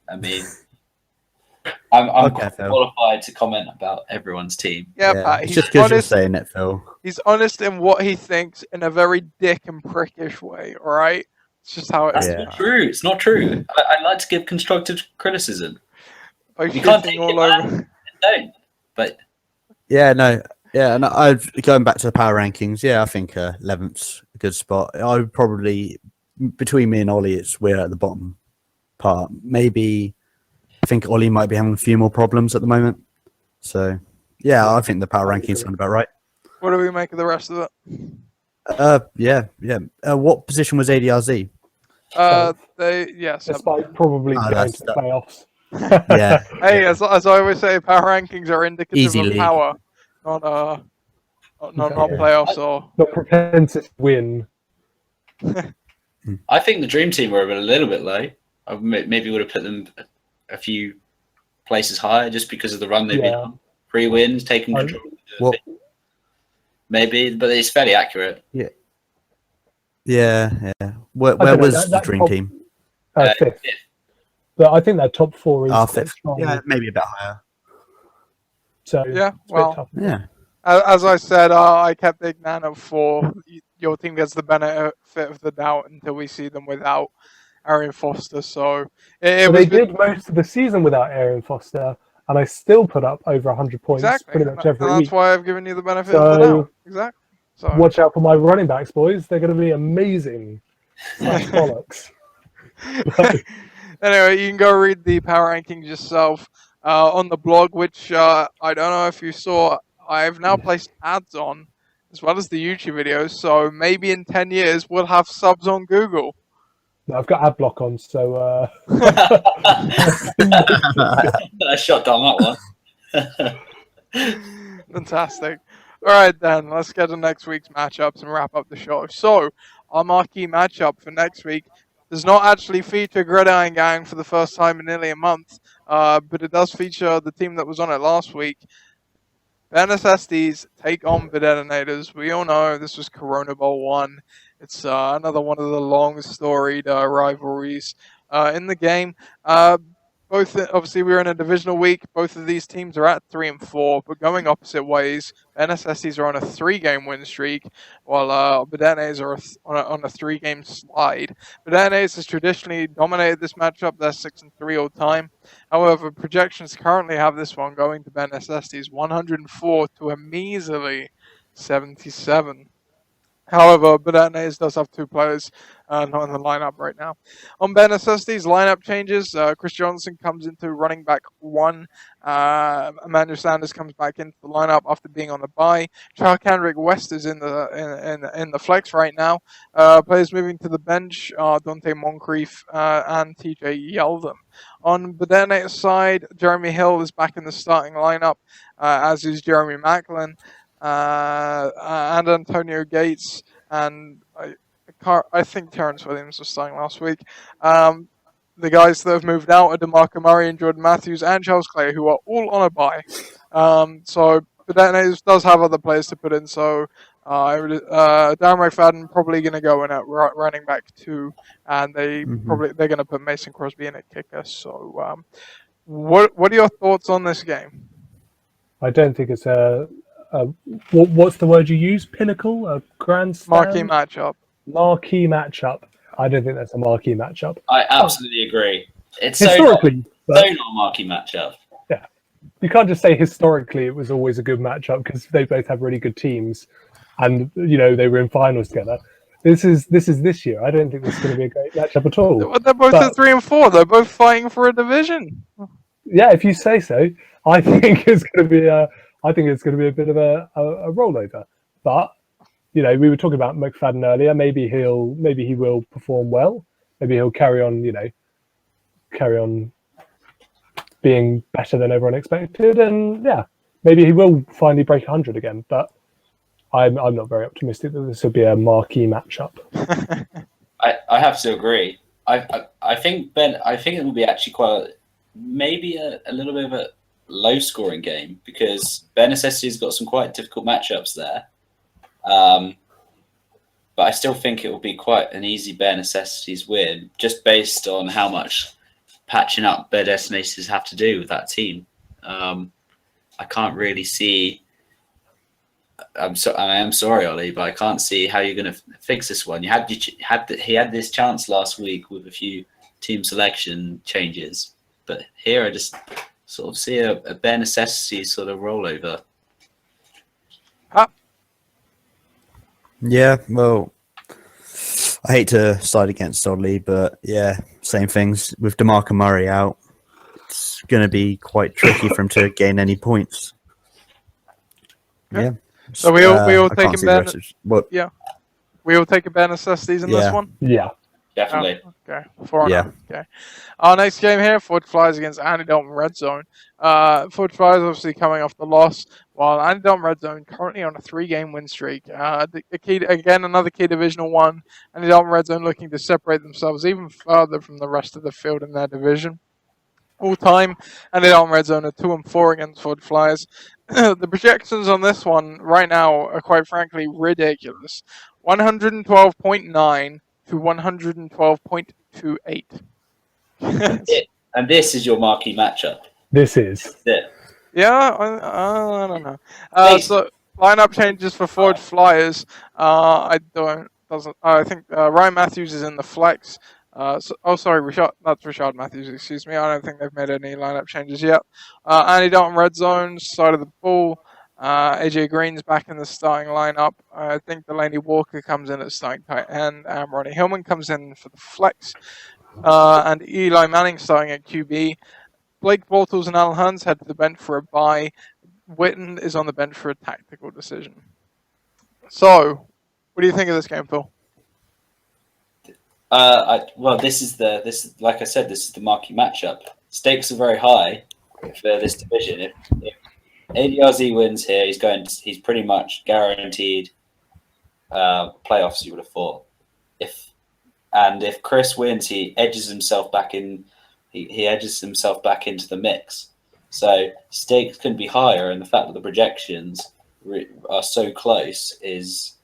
I mean, I'm Okay, Phil. qualified to comment about everyone's team. Yeah, Yeah, Pat. it's He's just because you're honest. saying it, Phil. He's honest in what he thinks in a very dick and prickish way. All right. It's just how it That's is. not true. It's not true. I like to give constructive criticism. By You can't shitting take all it, over. man. Don't. But Yeah, no, yeah, and I've going back to the power rankings. Yeah, I think 11th's a good spot. I would probably between me and Ollie, we're at the bottom part. Maybe I think Ollie might be having a few more problems at the moment. So yeah, I think the power rankings sound about right. What do we make of the rest of it? Yeah. What position was ADRZ? Yes. Despite probably going that's- to the playoffs. Yeah, Hey, as I always say, power rankings are indicative Easy of league. power, not playoffs or. Not propensity to win. I think the dream team were a little bit low. I maybe would have put them a few places higher just because of the run they've been on. 3 wins, taking control. Well- Maybe, but it's fairly accurate. yeah. Where don't know, was the that dream top- team? 5th. But I think that top 4 is quite 5th. strong. Yeah, maybe a bit higher. So Yeah, it's a bit well, tough. Yeah. As I said, I kept Ignan at 4. Your team gets the benefit of the doubt until we see them without Arian Foster. So it But was they did most of the season without Aaron Foster, and I still put up over 100 points exactly, pretty much every and week. that's why I've given you the benefit of the So- doubt. Exactly. So Watch out for my running backs, boys. They're going to be amazing. Slash bollocks. Anyway, you can go read the power rankings yourself on the blog, which I don't know if you saw. I've now placed ads on, as well as the YouTube videos. So maybe in 10 years we'll have subs on Google. No, I've got ad block on, so I shot down that one. Fantastic. All right, then, let's get to next week's matchups and wrap up the show. So, our marquee matchup for next week does not actually feature Gridiron Gang for the first time in nearly a month, but it does feature the team that was on it last week. The NSSDs take on the Detonators. We all know this was Corona Bowl 1. It's another one of the long storied rivalries in the game. Both, obviously, we're in a divisional week. Both of these teams are at 3 and 4, but going opposite ways. NSSDs are on a 3-game win streak, while Bedenes are on a 3-game slide. Bedenes has traditionally dominated this matchup. They're 6 and 3 all time. However, projections currently have this one going to NSSDs 104 to a measly 77. However, Bedenes does have 2 players not in the lineup right now. On NSSD's lineup changes, Chris Johnson comes into running back 1. Emmanuel Sanders comes back into the lineup after being on the bye. Charles Kendrick West is in the flex right now. Players moving to the bench are Dante Moncrief and TJ Yeldon. On Bedenes' side, Jeremy Hill is back in the starting lineup, as is Jeremy Macklin. And Antonio Gates, and I think Terrence Williams was starting last week. The guys that have moved out are DeMarco Murray and Jordan Matthews and Charles Clay, who are all on a bye. So Bedenes does have other players to put in. So Darren McFadden probably going to go in at running back 2, and they're going to put Mason Crosby in at kicker. So what are your thoughts on this game? I don't think it's what's the word you use? Pinnacle? A grand slam? Marquee matchup. Marquee matchup. I don't think that's a marquee matchup. I absolutely agree. It's Historically, so not a marquee matchup. Yeah. You can't just say historically it was always a good matchup because they both have really good teams and, they were in finals together. This is this year. I don't think this is going to be a great matchup at all. They're both at 3 and 4. They're both fighting for a division. Yeah, if you say so. I think it's going to be I think it's going to be a bit of a rollover. But we were talking about McFadden earlier. Maybe he will perform well. Maybe he'll carry on being better than everyone expected, and maybe he will finally break 100 again. But I'm not very optimistic that this will be a marquee matchup. I have to agree. I think it will be actually maybe a little bit of a low scoring game, because Bare Necessity's got some quite difficult matchups there. But I still think it will be quite an easy Bare Necessities win, just based on how much patching up Bare Necessities have to do with that team. I can't really see. I am sorry, Ollie, but I can't see how you're going to fix this one. He had this chance last week with a few team selection changes, but here I just sort of see a Bare Necessities sort of rollover. Yeah, well, I hate to side against Ollie, but same things with DeMarco Murray out. It's going to be quite tricky for him to gain any points. Yeah. So we all taking Ben. What? Yeah, we all taking Bare Necessities in this one. Yeah, definitely. Oh, okay, 4-0. Okay. Our next game here, Forge Flyers against Andy Dalton Red Zone. Forge Flyers obviously coming off the loss, while Andy Dalton Red Zone currently on a 3-game win streak. The key again, another key Divisional 1. Andy Dalton Red Zone looking to separate themselves even further from the rest of the field in their division. All time, Andy Dalton Red Zone are 2-4 against Forge Flyers. The projections on this one right now are quite frankly ridiculous. 112.9 to 112.28. And this is your marquee matchup. this is. Yeah, I don't know. So lineup changes for Forge Flyers. I think Ryan Matthews is in the flex. That's Rashad Matthews, excuse me. I don't think they've made any lineup changes yet. Andy Dalton Red Zone, side of the ball. AJ Green's back in the starting lineup. I think Delaney Walker comes in at starting tight end, and Ronnie Hillman comes in for the flex. And Eli Manning starting at QB. Blake Bortles and Alan Huns head to the bench for a bye. Witten is on the bench for a tactical decision. So, what do you think of this game, Phil? This is like I said, this is the marquee matchup. Stakes are very high for this division. If ADRZ wins here, he's pretty much guaranteed playoffs. You would have thought. If Chris wins, he edges himself back in. He edges himself back into the mix. So stakes can be higher, and the fact that the projections are so close is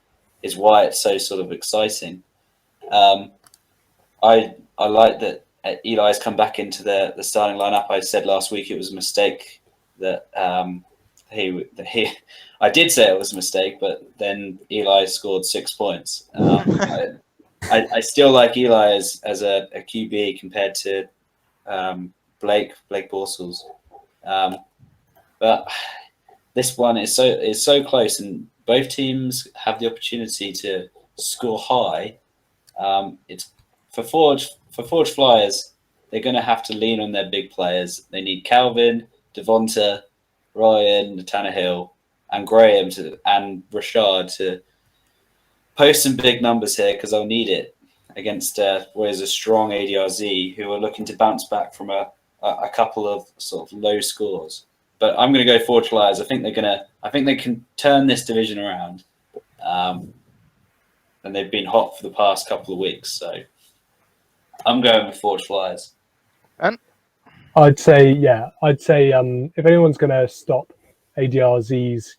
why it's so sort of exciting. I like that Eli's come back into the starting lineup. I said last week it was a mistake that I did say it was a mistake, but then Eli scored 6 points. I still like Eli as a QB compared to Blake Bortles. But this one is so close, and both teams have the opportunity to score high. It's for Forge Flyers. They're going to have to lean on their big players. They need Calvin, Devonta, Ryan, Tannehill, and Graham and Rashad to post some big numbers here, because they'll need it against what is a strong ADRZ, who are looking to bounce back from a couple of sort of low scores. But I'm going to go Forge Flyers. I think they can turn this division around, and they've been hot for the past couple of weeks. So I'm going with Forge Flyers. And I'd say if anyone's going to stop ADRZ's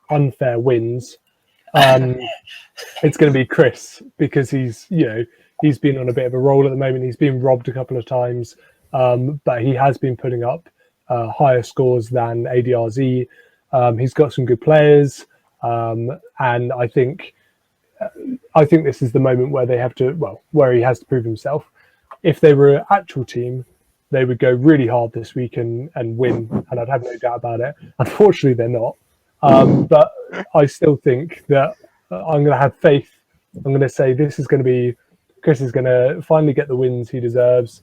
unfair wins, it's going to be Chris, because he's been on a bit of a roll at the moment. He's been robbed a couple of times, but he has been putting up higher scores than ADRZ. He's got some good players, and I think this is the moment where they have to, where he has to prove himself. If they were an actual team, they would go really hard this week and win, and I'd have no doubt about it. Unfortunately, they're not. But I still think that I'm going to have faith. I'm going to say Chris is going to finally get the wins he deserves,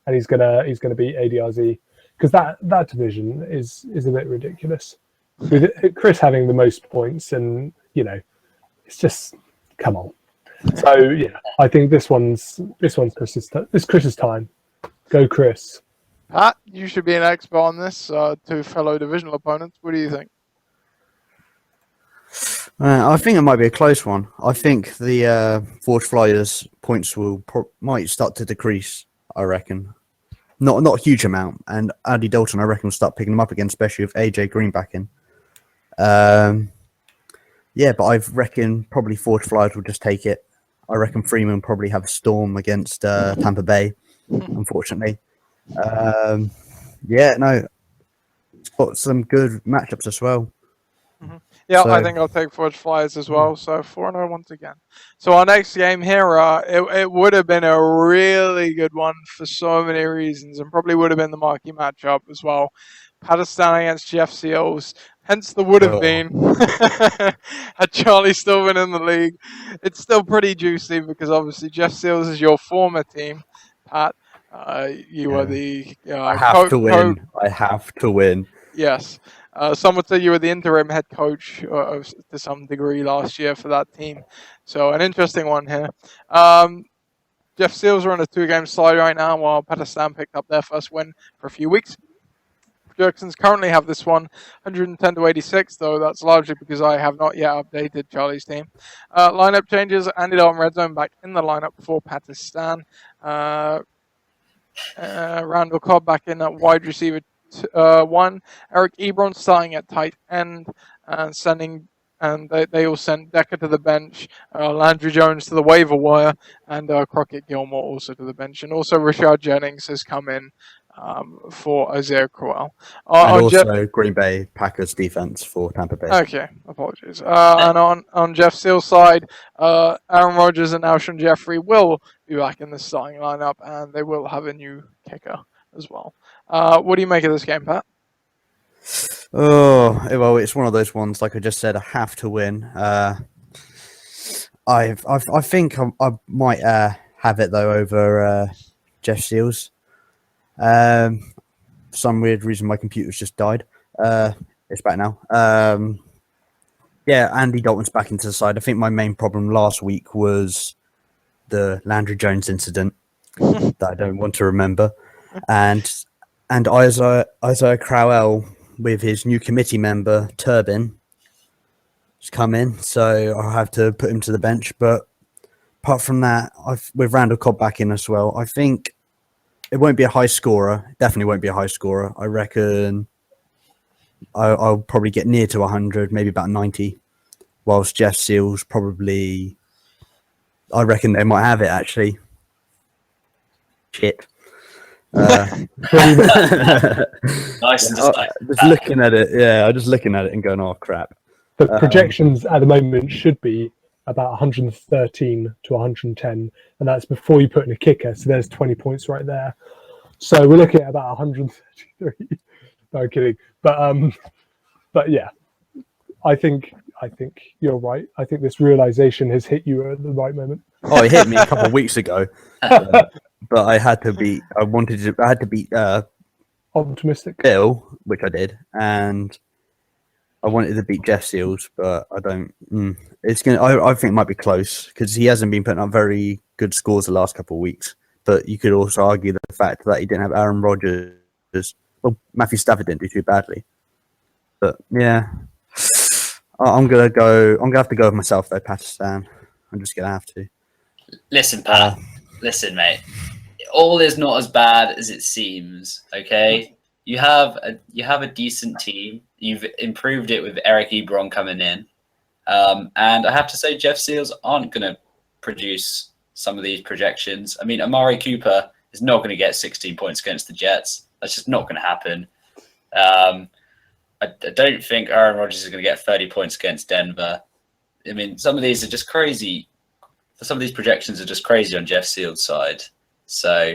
and he's going to beat ADRZ, because that division is a bit ridiculous. with Chris having the most points, and it's just come on. So yeah, I think this one's Chris's time. Go Chris. Pat, you should be an expert on this. To fellow divisional opponents, what do you think? I think it might be a close one. I think the Forge Flyers points might start to decrease. I reckon, not a huge amount. And Andy Dalton, I reckon, will start picking them up again, especially with AJ Green back in. Yeah, but I reckon probably Forge Flyers will just take it. I reckon Freeman will probably have a storm against Tampa Bay, unfortunately. Yeah, no, it's got some good matchups as well. Yeah, So- I think I'll take Forge Flyers as well. So 4-0 once again. So our next game here, it would have been a really good one for so many reasons, and probably would have been the marquee matchup as well. Patistan against Jeff Seals. Hence the would have been. Had Charlie still been in the league. It's still pretty juicy because obviously Jeff Seals is your former team, Pat. You were the I have to win. I have to win. Yes. Some would say you were the interim head coach to some degree last year for that team. So an interesting one here. Jeff Seals are on a 2-game slide right now while Patistan picked up their first win for a few weeks. Projections currently have this one 110-86, though that's largely because I have not yet updated Charlie's team. Lineup changes. Andy Dalton red zone back in the lineup for Patistan. Randall Cobb back in at wide receiver 1. Eric Ebron starting at tight end and they all sent Decker to the bench, Landry Jones to the waiver wire, and Crockett Gilmore also to the bench. And also Rashad Jennings has come in for Isaiah Crowell. And also Green Bay Packers defense for Tampa Bay. Okay, apologies. And on Jeff Seals' side, Aaron Rodgers and Alshon Jeffrey will be back in the starting lineup, and they will have a new kicker as well. What do you make of this game, Pat? Oh, well, it's one of those ones, like I just said, I have to win. I think I might have it, though, over Jeff Seals. For some weird reason, my computer's just died. It's back now. Yeah, Andy Dalton's back into the side. I think my main problem last week was the Landry Jones incident that I don't want to remember. And Isaiah Crowell with his new committee member, Turbin, has come in. So I'll have to put him to the bench. But apart from that, with Randall Cobb back in as well, I think it won't be a high scorer. Definitely won't be a high scorer. I reckon I'll probably get near to 100, maybe about 90. Whilst Jeff Seals probably, I reckon they might have it actually. Shit. Nice and just looking at it, I'm just looking at it and going, oh crap. The projections at the moment should be about 113 to 110, and that's before you put in a kicker. So there's 20 points right there. So we're looking at about 133. No, I'm kidding. But yeah, I think you're right. I think this realization has hit you at the right moment. Oh, it hit me a couple of weeks ago, but I had to beat. I had to beat Optimistic Bill, which I did, and I wanted to beat Jeff Seals, but I don't. It's gonna. I think it might be close because he hasn't been putting up very good scores the last couple of weeks. But you could also argue the fact that he didn't have Aaron Rodgers. Well, Matthew Stafford didn't do too badly. But yeah, I'm gonna have to go with myself though, Patistan. I'm just gonna have to. Listen, Pat. Listen, mate. All is not as bad as it seems. Okay, you have a decent team. You've improved it with Eric Ebron coming in, and I have to say, Jeff Seals aren't gonna produce some of these projections. I mean, Amari Cooper is not going to get 16 points against the Jets. That's just not going to happen. I don't think Aaron Rodgers is going to get 30 points against Denver. I mean, some of these are just crazy. Some of these projections are just crazy on Jeff Seals' side. So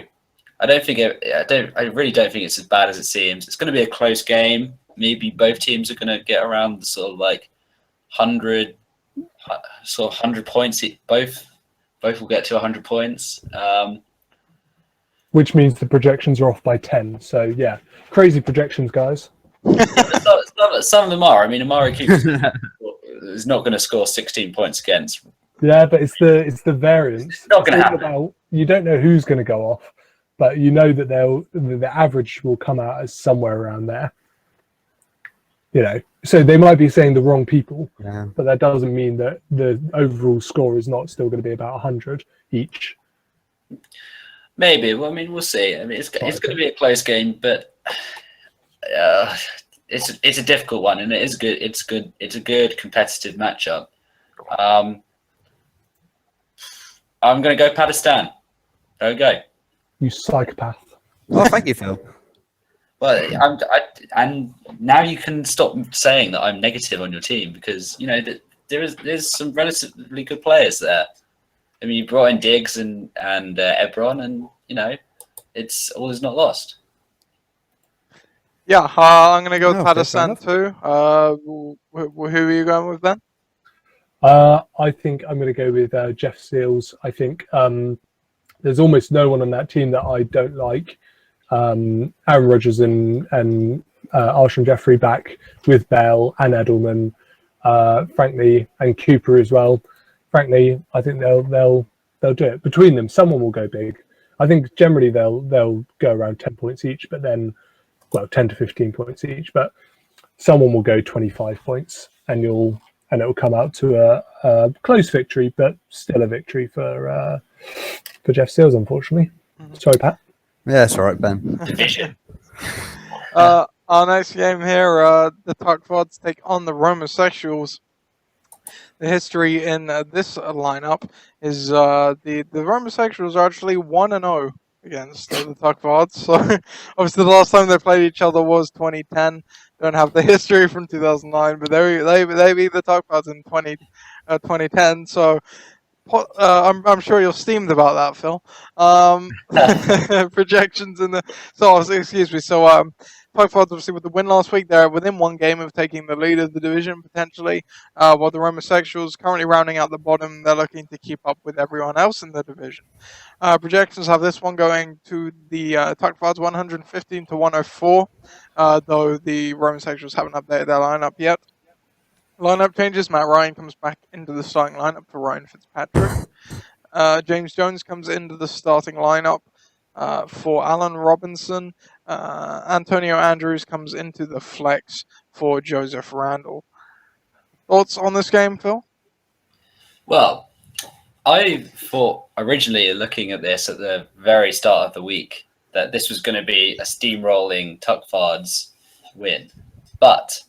I really don't think it's as bad as it seems. It's going to be a close game. Maybe both teams are going to get around the sort of like 100 points. Both will get to 100 points. Which means the projections are off by 10. So yeah, crazy projections, guys. Some some of them are. I mean, Amari Cooper is not going to score 16 points against. Yeah, but it's the variance. Not gonna It's all happen. about, you don't know who's going to go off, but you know that the average will come out as somewhere around there. You know, so they might be saying the wrong people, Yeah. but that doesn't mean that the overall score is not still going to be about 100 each. Maybe. Well, I mean, we'll see. I mean, it's going to be a close game, but it's a difficult one, and it is good. It's good. It's a good competitive matchup. I'm going to go Patistan. There we go. You psychopath. Oh, thank you, Phil. Well, and now you can stop saying that I'm negative on your team, because you know that there's some relatively good players there. I mean, you brought in Diggs and Ebron, and you know, it's all is not lost. Yeah, I'm going to go with Oh, okay, fair Patistan too. Who are you going with then? I think I'm going to go with Jeff Seals. I think there's almost no one on that team that I don't like. Aaron Rodgers and Alshon Jeffrey back with Bell and Edelman, frankly, and Cooper as well. Frankly, I think they'll do it between them. Someone will go big. I think generally they'll go around 10 points each, but then, well, 10 to 15 points each. But someone will go 25 points, and it'll come out to a close victory, but still a victory for Jeff Seals, unfortunately. Sorry, Pat. Yeah, that's all right, Ben. Division. Our next game here, the Tuckfords take on the Homosexuals. The history in this lineup is the Homosexuals are actually 1-0 against the Tuckfords. So obviously the last time they played each other was 2010. Don't have the history from 2009, but they beat the Tuckfords in 2010. So I'm sure you're steamed about that, Phil. Projections in the excuse me. So Tuckfords obviously with the win last week, they're within one game of taking the lead of the division potentially. While the Homosexuals currently rounding out the bottom, they're looking to keep up with everyone else in the division. Projections have this one going to the Tuckfords 115 to 104, though the Homosexuals haven't updated their lineup yet. Lineup changes. Matt Ryan comes back into the starting lineup for Ryan Fitzpatrick. James Jones comes into the starting lineup for Allen Robinson. Antonio Andrews comes into the flex for Joseph Randall. Thoughts on this game, Phil? Well, I thought originally, looking at this at the very start of the week, that this was going to be a steamrolling Tuckfords win, but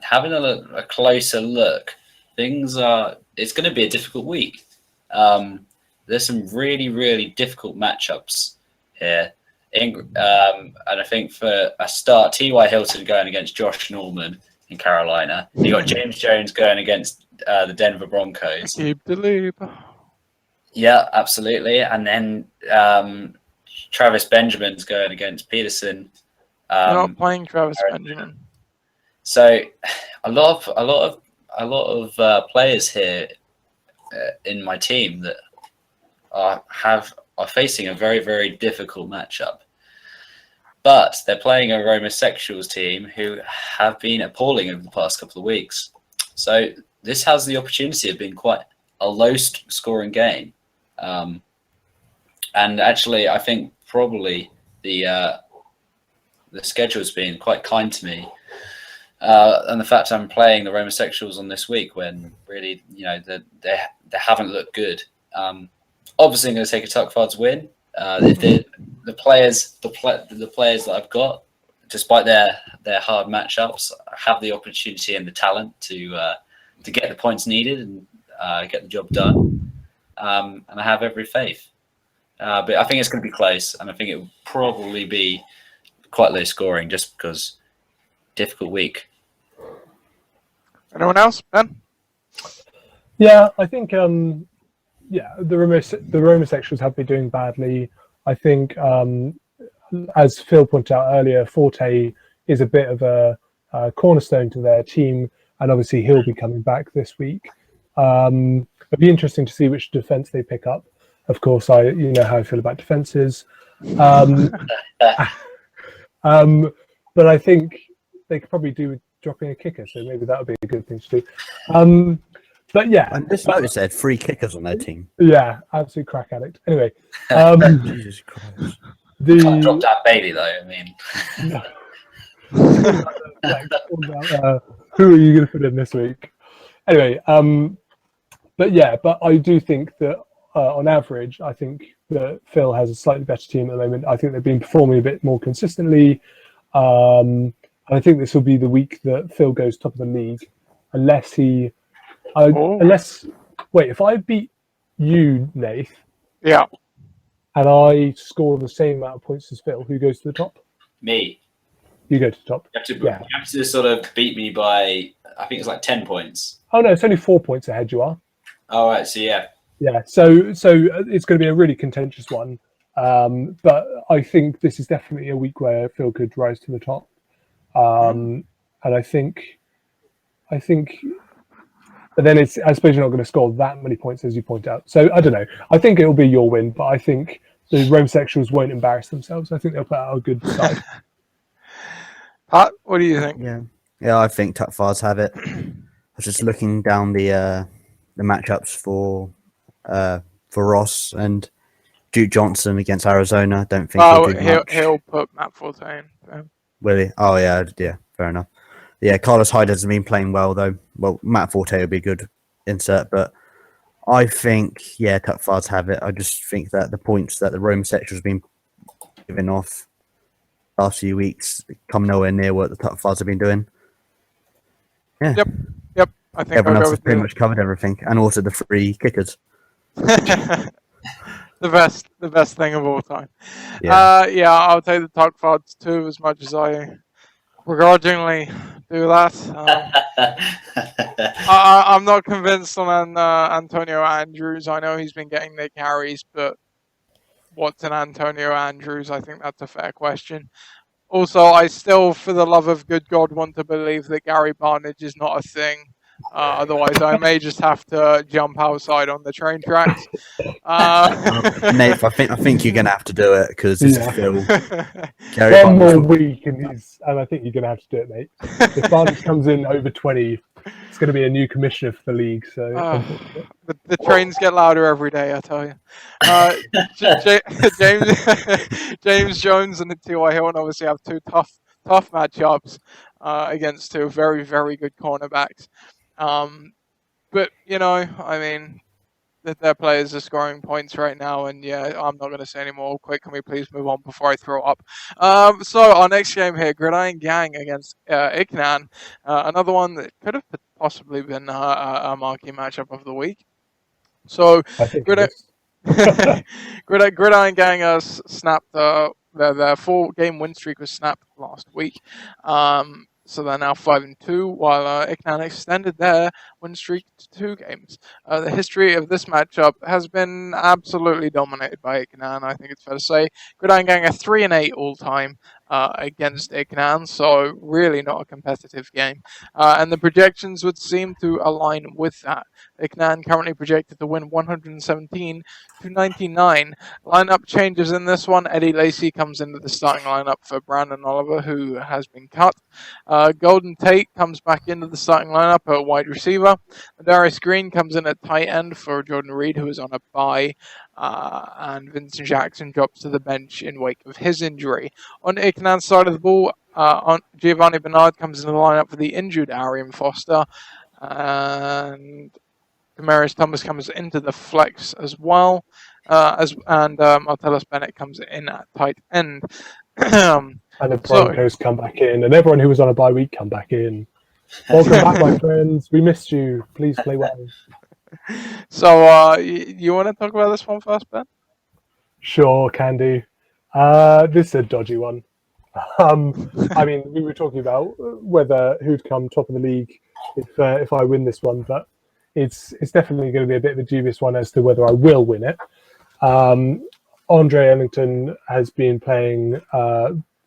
having a closer look, it's going to be a difficult week. There's some really, really difficult matchups here. And I think for a start, T.Y. Hilton going against Josh Norman in Carolina. You got James Jones going against the Denver Broncos. Keep the lead. Yeah, absolutely. And then Travis Benjamin's going against Peterson. You're not playing Travis Benjamin. So a lot of players here in my team that are facing a very, very difficult matchup. But they're playing a Homosexuals team who have been appalling over the past couple of weeks. So this has the opportunity of being quite a low-scoring game. And actually, I think probably the schedule's been quite kind to me. And the fact I'm playing the Homosexuals on this week when really, you know, they haven't looked good. Obviously, I'm going to take a Tuckfords win. The players that I've got, despite their hard matchups, have the opportunity and the talent to get the points needed and get the job done. And I have every faith. But I think it's going to be close, and I think it will probably be quite low scoring just because difficult week. Anyone else, Ben? Yeah, I think the Homosexuals have been doing badly. I think, as Phil pointed out earlier, Forte is a bit of a cornerstone to their team, and obviously he'll be coming back this week. It'd be interesting to see which defense they pick up. Of course, you know how I feel about defenses, but I think they could probably do with dropping a kicker, so maybe that would be a good thing to do. But yeah, And this notice said 3 kickers on their team. yeah, absolute crack addict. Anyway, Jesus Christ. Can't drop that Bailey though. I mean, who are you going to put in this week? Anyway, but I do think that on average, I think that Phil has a slightly better team at the moment. I think they've been performing a bit more consistently. And I think this will be the week that Phil goes top of the league, unless if I beat you, Nath, Yeah. and I score the same amount of points as Phil, who goes to the top? me. You go to the top. You have to sort of beat me by, I think it's like 10 points. Oh no, it's only 4 points ahead you are. All right, so yeah. Yeah, so it's going to be a really contentious one. But I think this is definitely a week where Phil could rise to the top. And I think, but then I suppose you're not going to score that many points as you point out. So I don't know. I think it'll be your win, but I think the Rome Sexuals won't embarrass themselves. I think they'll put out a good side. Pat, what do you think? Yeah, I think Tuck Fars have it. I was just looking down the matchups for Ross and Duke Johnson against Arizona. I don't think he'll put Matt Forte in. Will he? Oh yeah, fair enough. Yeah, Carlos Hyde hasn't been playing well though. Well, Matt Forte will be a good insert, but I think Tuck Fars have it. I just think that the points that the Rome Sexuals have been giving off last few weeks come nowhere near what the Tuck Fars have been doing. Yeah. Yep. I think everyone else has pretty much covered everything, and also the 3 kickers. the best thing of all time. Yeah. I'll take the Tuck Fars too, as much as I begrudgingly do that. I'm not convinced on Antonio Andrews. I know he's been getting the carries, but what's an Antonio Andrews? I think that's a fair question. Also, I still, for the love of good God, want to believe that Gary Barnage is not a thing. Otherwise, I may just have to jump outside on the train tracks. Nate, I think you're gonna have to do it because this is Phil. Gary One more week, and I think you're gonna have to do it, mate. If Barnage comes in over 20, it's gonna be a new commissioner for the league. So the trains get louder every day, I tell you. James Jones and T.Y. Hilton obviously have 2 tough matchups against 2 very, very good cornerbacks. But I mean, that their players are scoring points right now, and I'm not going to say any more. Quick, can we please move on before I throw up? So our next game here, Gridiron Gang against Iknan, another one that could have possibly been a marquee matchup of the week. So Gridiron Gang snapped their 4-game win streak was snapped last week. So they're now 5-2, while Iknan extended their win streak to 2 games. The history of this matchup has been absolutely dominated by Iknan, I think it's fair to say. Gridiron Gang are 3-8 all time against Iknan, so really not a competitive game. And the projections would seem to align with that. Iknan currently projected to win 117-99. Lineup changes in this one. Eddie Lacey comes into the starting lineup for Brandon Oliver, who has been cut. Golden Tate comes back into the starting lineup at wide receiver. Darius Green comes in at tight end for Jordan Reed, who is on a bye. And Vincent Jackson drops to the bench in wake of his injury. On Iknan's side of the ball, Giovanni Bernard comes into the lineup for the injured Arian Foster. And Demarius Thomas comes into the flex as well. And Martellus Bennett comes in at tight end. And the Broncos come back in, and everyone who was on a bye week come back in. Welcome back, my friends. We missed you. Please play well. So, you want to talk about this one first, Ben? Sure, can do. This is a dodgy one. I mean, we were talking about who'd come top of the league if I win this one, but it's definitely going to be a bit of a dubious one as to whether I will win it. Andre Ellington has been playing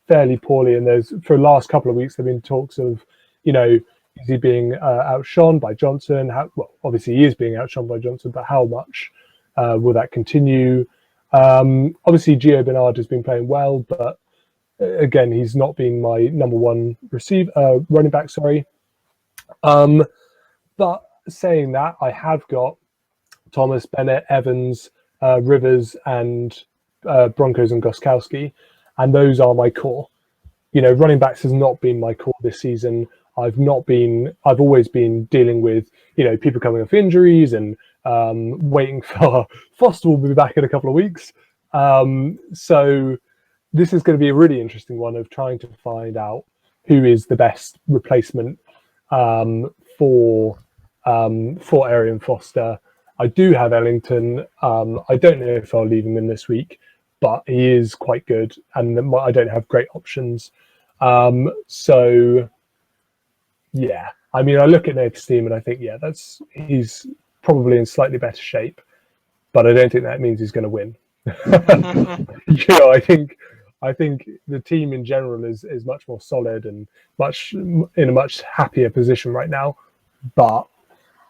fairly poorly, and for the last couple of weeks there have been talks of, is he being outshone by Johnson? Obviously he is being outshone by Johnson, but how much will that continue? Obviously Gio Bernard has been playing well, but again, he's not been my number one running back. Sorry. But saying that, I have got Thomas, Bennett, Evans, Rivers, and Broncos and Gostkowski, and those are my core. Running backs has not been my core this season. I've always been dealing with, people coming off injuries and waiting for Foster will be back in a couple of weeks. So this is going to be a really interesting one of trying to find out who is the best replacement for Arian Foster. I do have Ellington. I don't know if I'll leave him in this week, but he is quite good, and I don't have great options. So, yeah. I mean, I look at Nathan's team and I think, yeah, he's probably in slightly better shape, but I don't think that means he's going to win. I think the team in general is much more solid and in a much happier position right now. But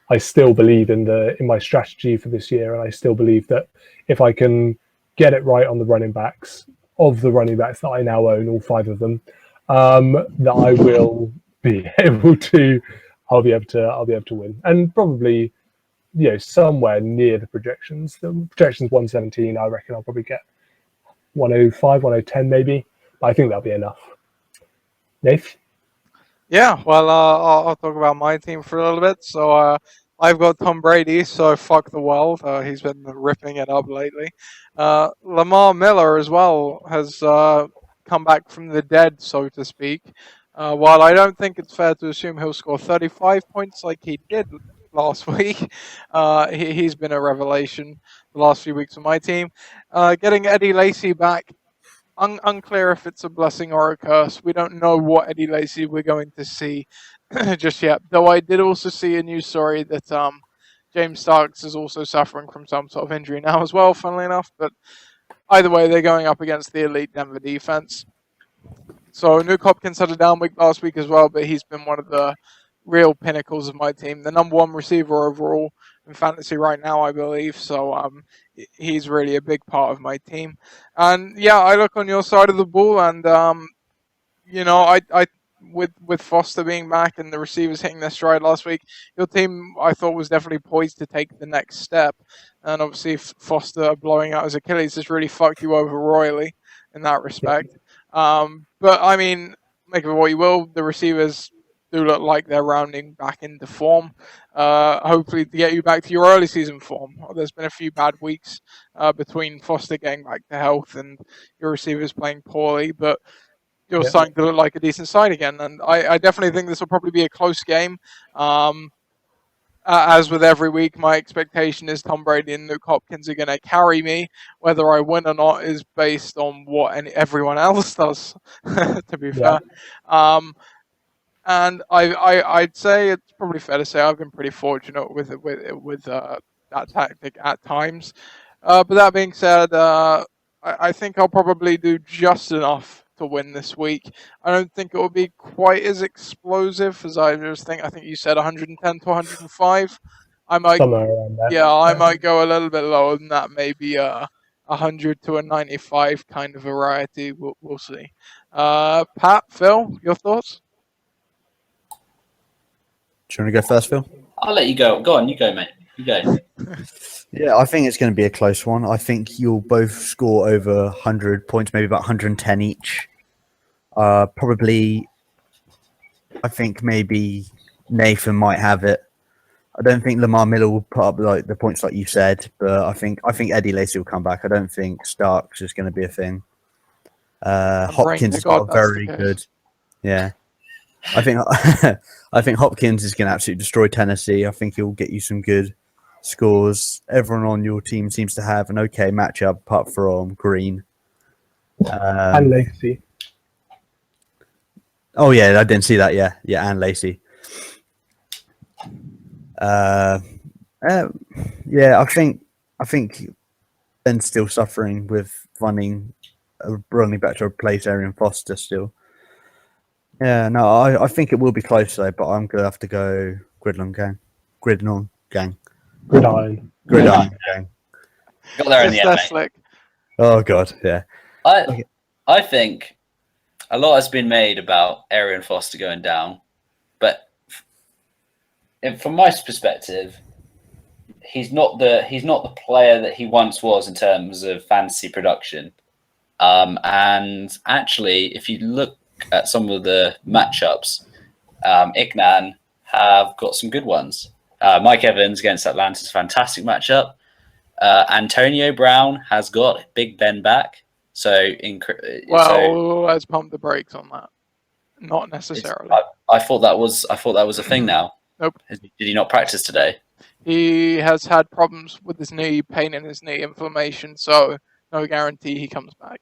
I still believe in my strategy for this year, and I still believe that if I can get it right on the running backs that I now own, all 5 of them, that I will be able to. I'll be able to win, and probably somewhere near the projections. The projections 117. I reckon I'll probably get 105, 110 maybe. But I think that'll be enough. Nath? Yeah, well, I'll talk about my team for a little bit. So I've got Tom Brady, so fuck the world. He's been ripping it up lately. Lamar Miller as well has come back from the dead, so to speak. While I don't think it's fair to assume he'll score 35 points like he did last week, he's been a revelation the last few weeks of my team. Getting Eddie Lacy back, unclear if it's a blessing or a curse. We don't know what Eddie Lacy we're going to see just yet. Though I did also see a news story that James Starks is also suffering from some sort of injury now as well, funnily enough. But either way, they're going up against the elite Denver defense. So Nuke Hopkins had a down week last week as well, but he's been one of the real pinnacles of my team. The number one receiver overall in fantasy right now, I believe. So he's really a big part of my team. And yeah, I look on your side of the ball, and I with Foster being back and the receivers hitting their stride last week, your team I thought was definitely poised to take the next step. And obviously Foster blowing out his Achilles has really fucked you over royally in that respect. But I mean, make of it what you will, the receivers do look like they're rounding back into form. Hopefully to get you back to your early season form. There's been a few bad weeks between Foster getting back to health and your receivers playing poorly, but you're starting to look like a decent side again. And I definitely think this will probably be a close game. As with every week, my expectation is Tom Brady and Nuke Hopkins are going to carry me. Whether I win or not is based on what everyone else does, to be fair. And I'd say it's probably fair to say I've been pretty fortunate with that tactic at times. But that being said, I think I'll probably do just enough to win this week. I don't think it will be quite as explosive as I think you said 110 to 105. I might somewhere around there. Yeah, I might go a little bit lower than that, maybe 100 to a 95 kind of variety. We'll see. Pat, Phil, your thoughts? Do you want to go first, Phil? I'll let you go. Go on, you go, mate. You go. Yeah, I think it's going to be a close one. I think you'll both score over 100 points, maybe about 110 each. Probably, I think maybe Nathan might have it. I don't think Lamar Miller will put up like the points like you said, but I think Eddie Lacy will come back. I don't think Starks is going to be a thing. Hopkins has got very good. Yeah. I think Hopkins is going to absolutely destroy Tennessee. I think he'll get you some good scores. Everyone on your team seems to have an okay matchup apart from Green. And Lacy. Oh yeah, I didn't see that. Yeah, and Lacy. Yeah, I think Ben's still suffering with running back to replace Arian Foster still. Yeah, no, I think it will be close though, but I'm gonna have to go Gridiron Gang. Gridiron Gang. Got there in the end, mate. Oh god, yeah. I think a lot has been made about Arian Foster going down, but from my perspective, he's not the player that he once was in terms of fantasy production. And actually, if you look at some of the matchups, Ignan have got some good ones. Mike Evans against Atlanta's a fantastic matchup. Antonio Brown has got Big Ben back. Let's pump the brakes on that. Not necessarily. I thought that was a thing now. Nope. Did he not practice today? He has had problems with his knee, pain in his knee, inflammation, so no guarantee he comes back.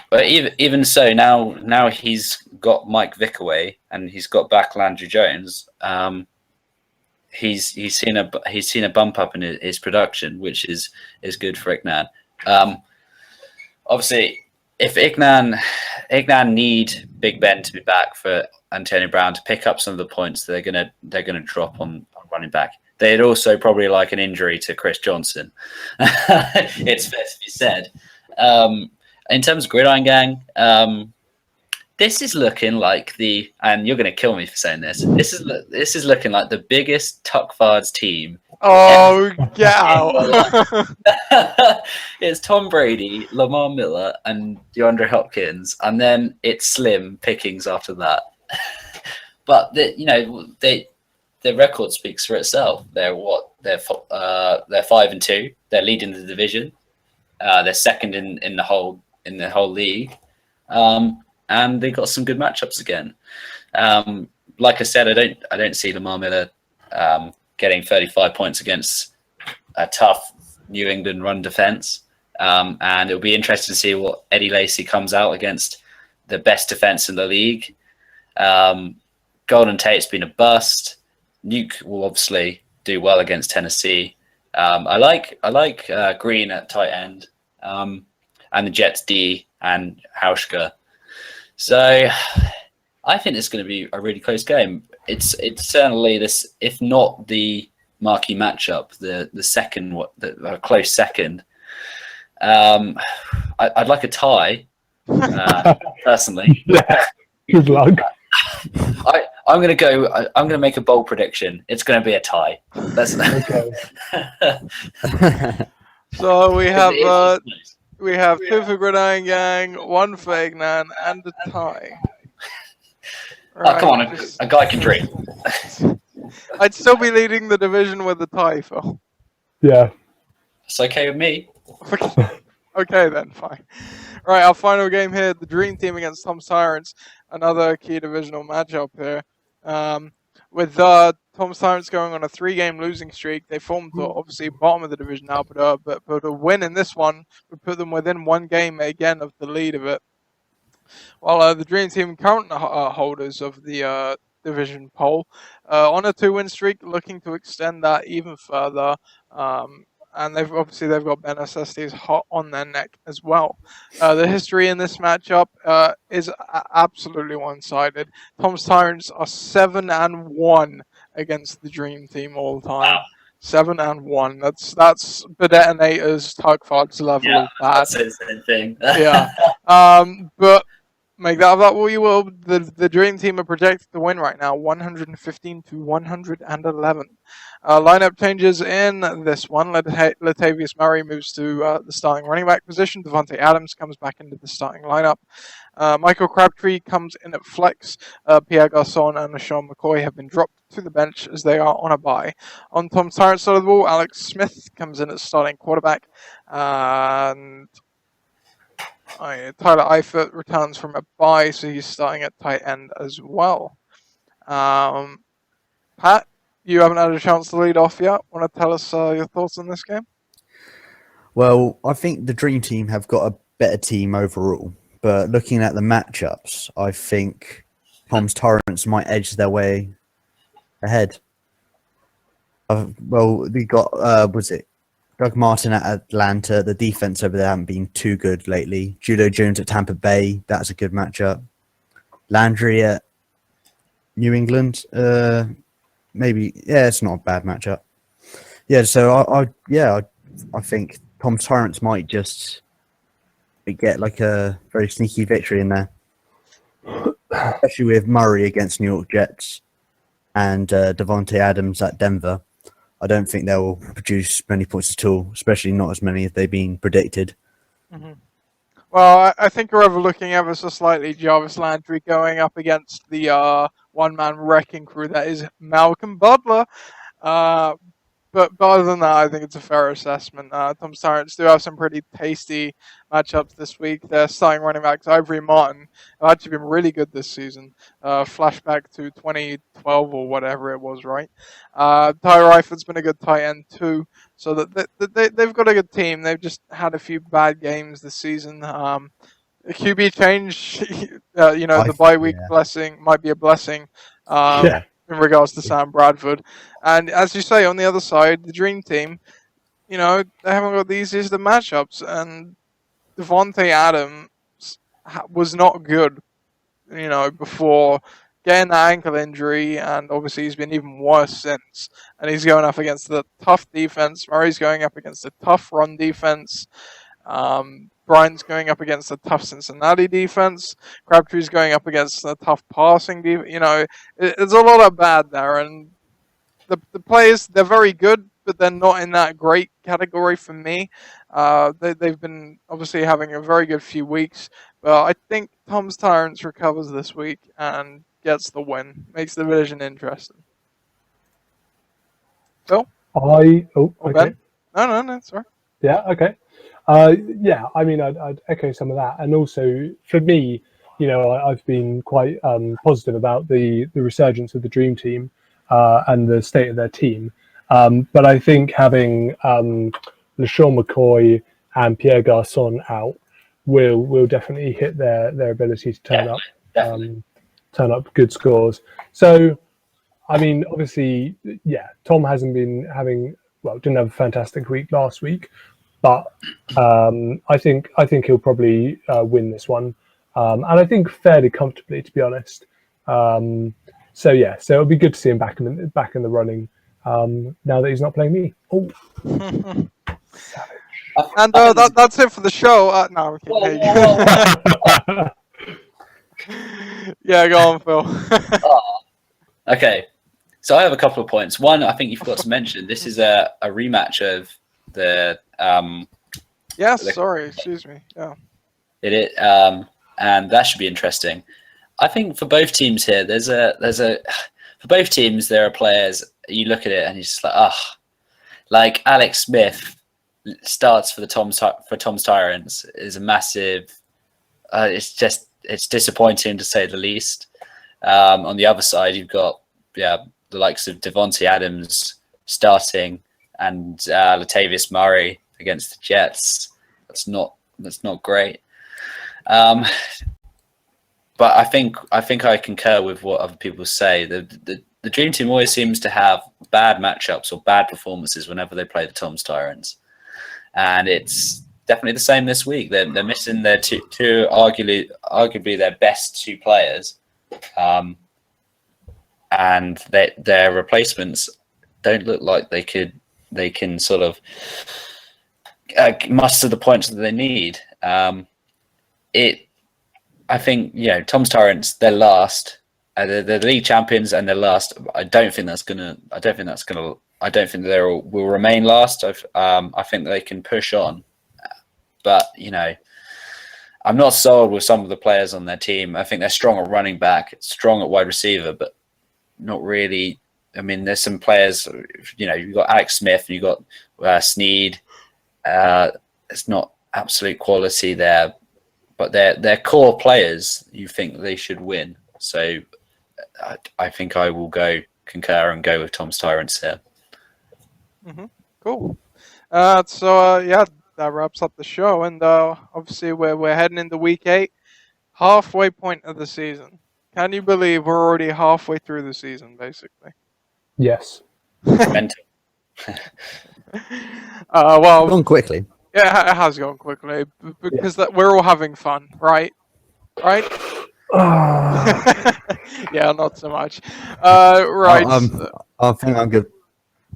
But even so, now he's got Mike Vick away and he's got back Landry Jones. He's seen a bump up in his production, which is good for Ignan. Obviously, if Ignan need Big Ben to be back for Antonio Brown to pick up some of the points they're gonna drop on running back. They'd also probably like an injury to Chris Johnson. It's fair to be said. In terms of Gridiron Gang, this is looking like and you're going to kill me for saying this. This is looking like the biggest Tuckfards team. Oh, get out! It's Tom Brady, Lamar Miller, and DeAndre Hopkins, and then it's slim pickings after that. But their record speaks for itself. They're 5-2. They're leading the division. They're second in the whole league, and they got some good matchups again. Like I said, I don't see Lamar Miller getting 35 points against a tough New England run defense, and it'll be interesting to see what Eddie Lacy comes out against the best defense in the league. Golden Tate's been a bust. Nuke will obviously do well against Tennessee. I like Green at tight end, and the Jets D and Hauschka. So I think it's going to be a really close game. It's certainly this, if not the marquee matchup, the second, the close second. I'd like a tie, personally. Yeah. Good luck. I'm going to make a bold prediction. It's going to be a tie. That's Okay. So we have 2 for Gridiron Gang, 1 for Ignan, and a tie. Right, come on, a guy can dream. I'd still be leading the division with a tie, Phil. Yeah. It's okay with me. Okay then, fine. Right, our final game here, the Dream Team against Tom Tyrants, another key divisional matchup here. With Tom Tyrants going on a 3-game losing streak, they formed obviously bottom of the division now, but a win in this one would put them within 1 game again of the lead of it. While the Dream Team current holders of the division poll on a 2-win streak, looking to extend that even further. And they've got Ben Estes hot on their neck as well. The history in this matchup is absolutely one-sided. Tom's Tyrants are 7-1 against the Dream Team all the time. Wow. 7-1. That's Bedetonators, Tugfards level of bad. That's the same thing. Yeah. But make that of that what you will. The Dream Team are projected to win right now, 115-111. Lineup changes in this one. Latavius Murray moves to the starting running back position. Devontae Adams comes back into the starting lineup. Michael Crabtree comes in at flex. Pierre Garçon and LaShawn McCoy have been dropped to the bench as they are on a bye. On Tom Tyrant's side of the ball, Alex Smith comes in at starting quarterback. And Tyler Eifert returns from a bye, so he's starting at tight end as well. Pat, you haven't had a chance to lead off yet. Want to tell us your thoughts on this game? Well, I think the Dream Team have got a better team overall, but looking at the matchups, I think Tom's Tyrants might edge their way ahead. Well, we got, Doug Martin at Atlanta. The defense over there haven't been too good lately. Julio Jones at Tampa Bay. That's a good matchup. Landry at New England. Maybe, yeah, it's not a bad matchup. Yeah, so I think Tom Tyrants might just get like a very sneaky victory in there. especially with Murray against New York Jets and Devontae Adams at Denver. I don't think they'll produce many points at all, especially not as many as they've been predicted. Mm-hmm. Well, I think you're overlooking ever so slightly Jarvis Landry going up against the one-man wrecking crew that is Malcolm Butler. But other than that, I think it's a fair assessment. Tom's Tyrants do have some pretty tasty matchups this week. Their starting running backs, Ivory Martin, have actually been really good this season. Flashback to 2012 or whatever it was, right? Tyler Eifert's been a good tight end too. So that they've got a good team. They've just had a few bad games this season. The QB change, the bye week blessing might be a blessing. In regards to Sam Bradford. And as you say, on the other side, the Dream Team, they haven't got the easiest of matchups. And Devontae Adams was not good, before getting that ankle injury. And obviously he's been even worse since. And he's going up against the tough defense. Murray's going up against a tough run defense. Bryant's going up against a tough Cincinnati defense. Crabtree's going up against a tough passing defense. There's a lot of bad there, and the players, they're very good, but they're not in that great category for me. They've been obviously having a very good few weeks, but I think Tom's Tyrants recovers this week and gets the win. Makes the division interesting. Phil? Okay. Ben? No, sorry. Yeah, okay. I'd echo some of that. And also, for me, I've been quite positive about the resurgence of the Dream Team and the state of their team. But I think having LaShawn McCoy and Pierre Garçon out will definitely hit their ability to turn up good scores. So, obviously, Tom hasn't been didn't have a fantastic week last week. But I think he'll probably win this one, and I think fairly comfortably, to be honest. So it'll be good to see him back in the running now that he's not playing me. Oh, and that's it for the show. No, yeah, go on, Phil. Okay, so I have a couple of points. One, I think you forgot to mention this is a rematch of the. Excuse me. Yeah. And that should be interesting. I think for both teams here, for both teams there are players you look at it and you're just like Alex Smith starts for Tom's Tyrants is a massive. It's disappointing to say the least. On the other side, you've got the likes of Devontae Adams starting and Latavius Murray against the Jets. That's not great. But I think I concur with what other people say. The Dream Team always seems to have bad matchups or bad performances whenever they play the Tom's Tyrants, and it's definitely the same this week. They're missing their two arguably their best two players, and their replacements don't look like they can sort of muster the points that they need. I think Tom's Tyrants, they're last. They're the league champions and they're last. I don't think they will remain last. I think they can push on, but I'm not sold with some of the players on their team. I think they're strong at running back, strong at wide receiver, but not really. I mean, there's some players. You've got Alex Smith, you've got Snead. It's not absolute quality there, but they're core players. You think they should win, so I think I will concur and go with Tom's Tyrants here. Mm-hmm. Cool. That wraps up the show, and obviously we're heading into week 8, halfway point of the season. Can you believe we're already halfway through the season, basically? Yes. Mental. Gone quickly. Yeah, it has gone quickly because we're all having fun, right? Right? Yeah, not so much. Right. I think I'm good.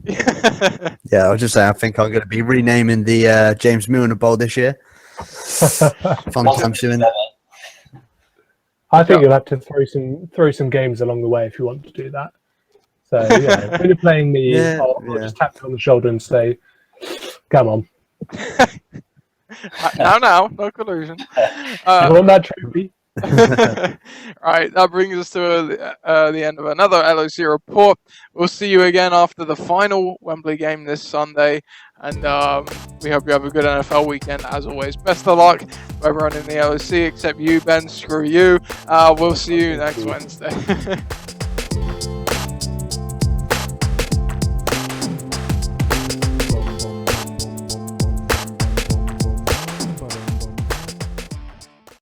Yeah, I was just saying, I think I'm going to be renaming the James Milner Bowl this year. Fun times doing that. I think you'll have to throw some games along the way if you want to do that. So yeah, when you're playing me, I'll just tap you on the shoulder and say, "Come on." No collusion. You want that trophy? Right, that brings us to the end of another LOC report. We'll see you again after the final Wembley game this Sunday, and we hope you have a good NFL weekend as always. Best of luck to everyone in the LOC except you, Ben. Screw you. We'll see you next Wednesday.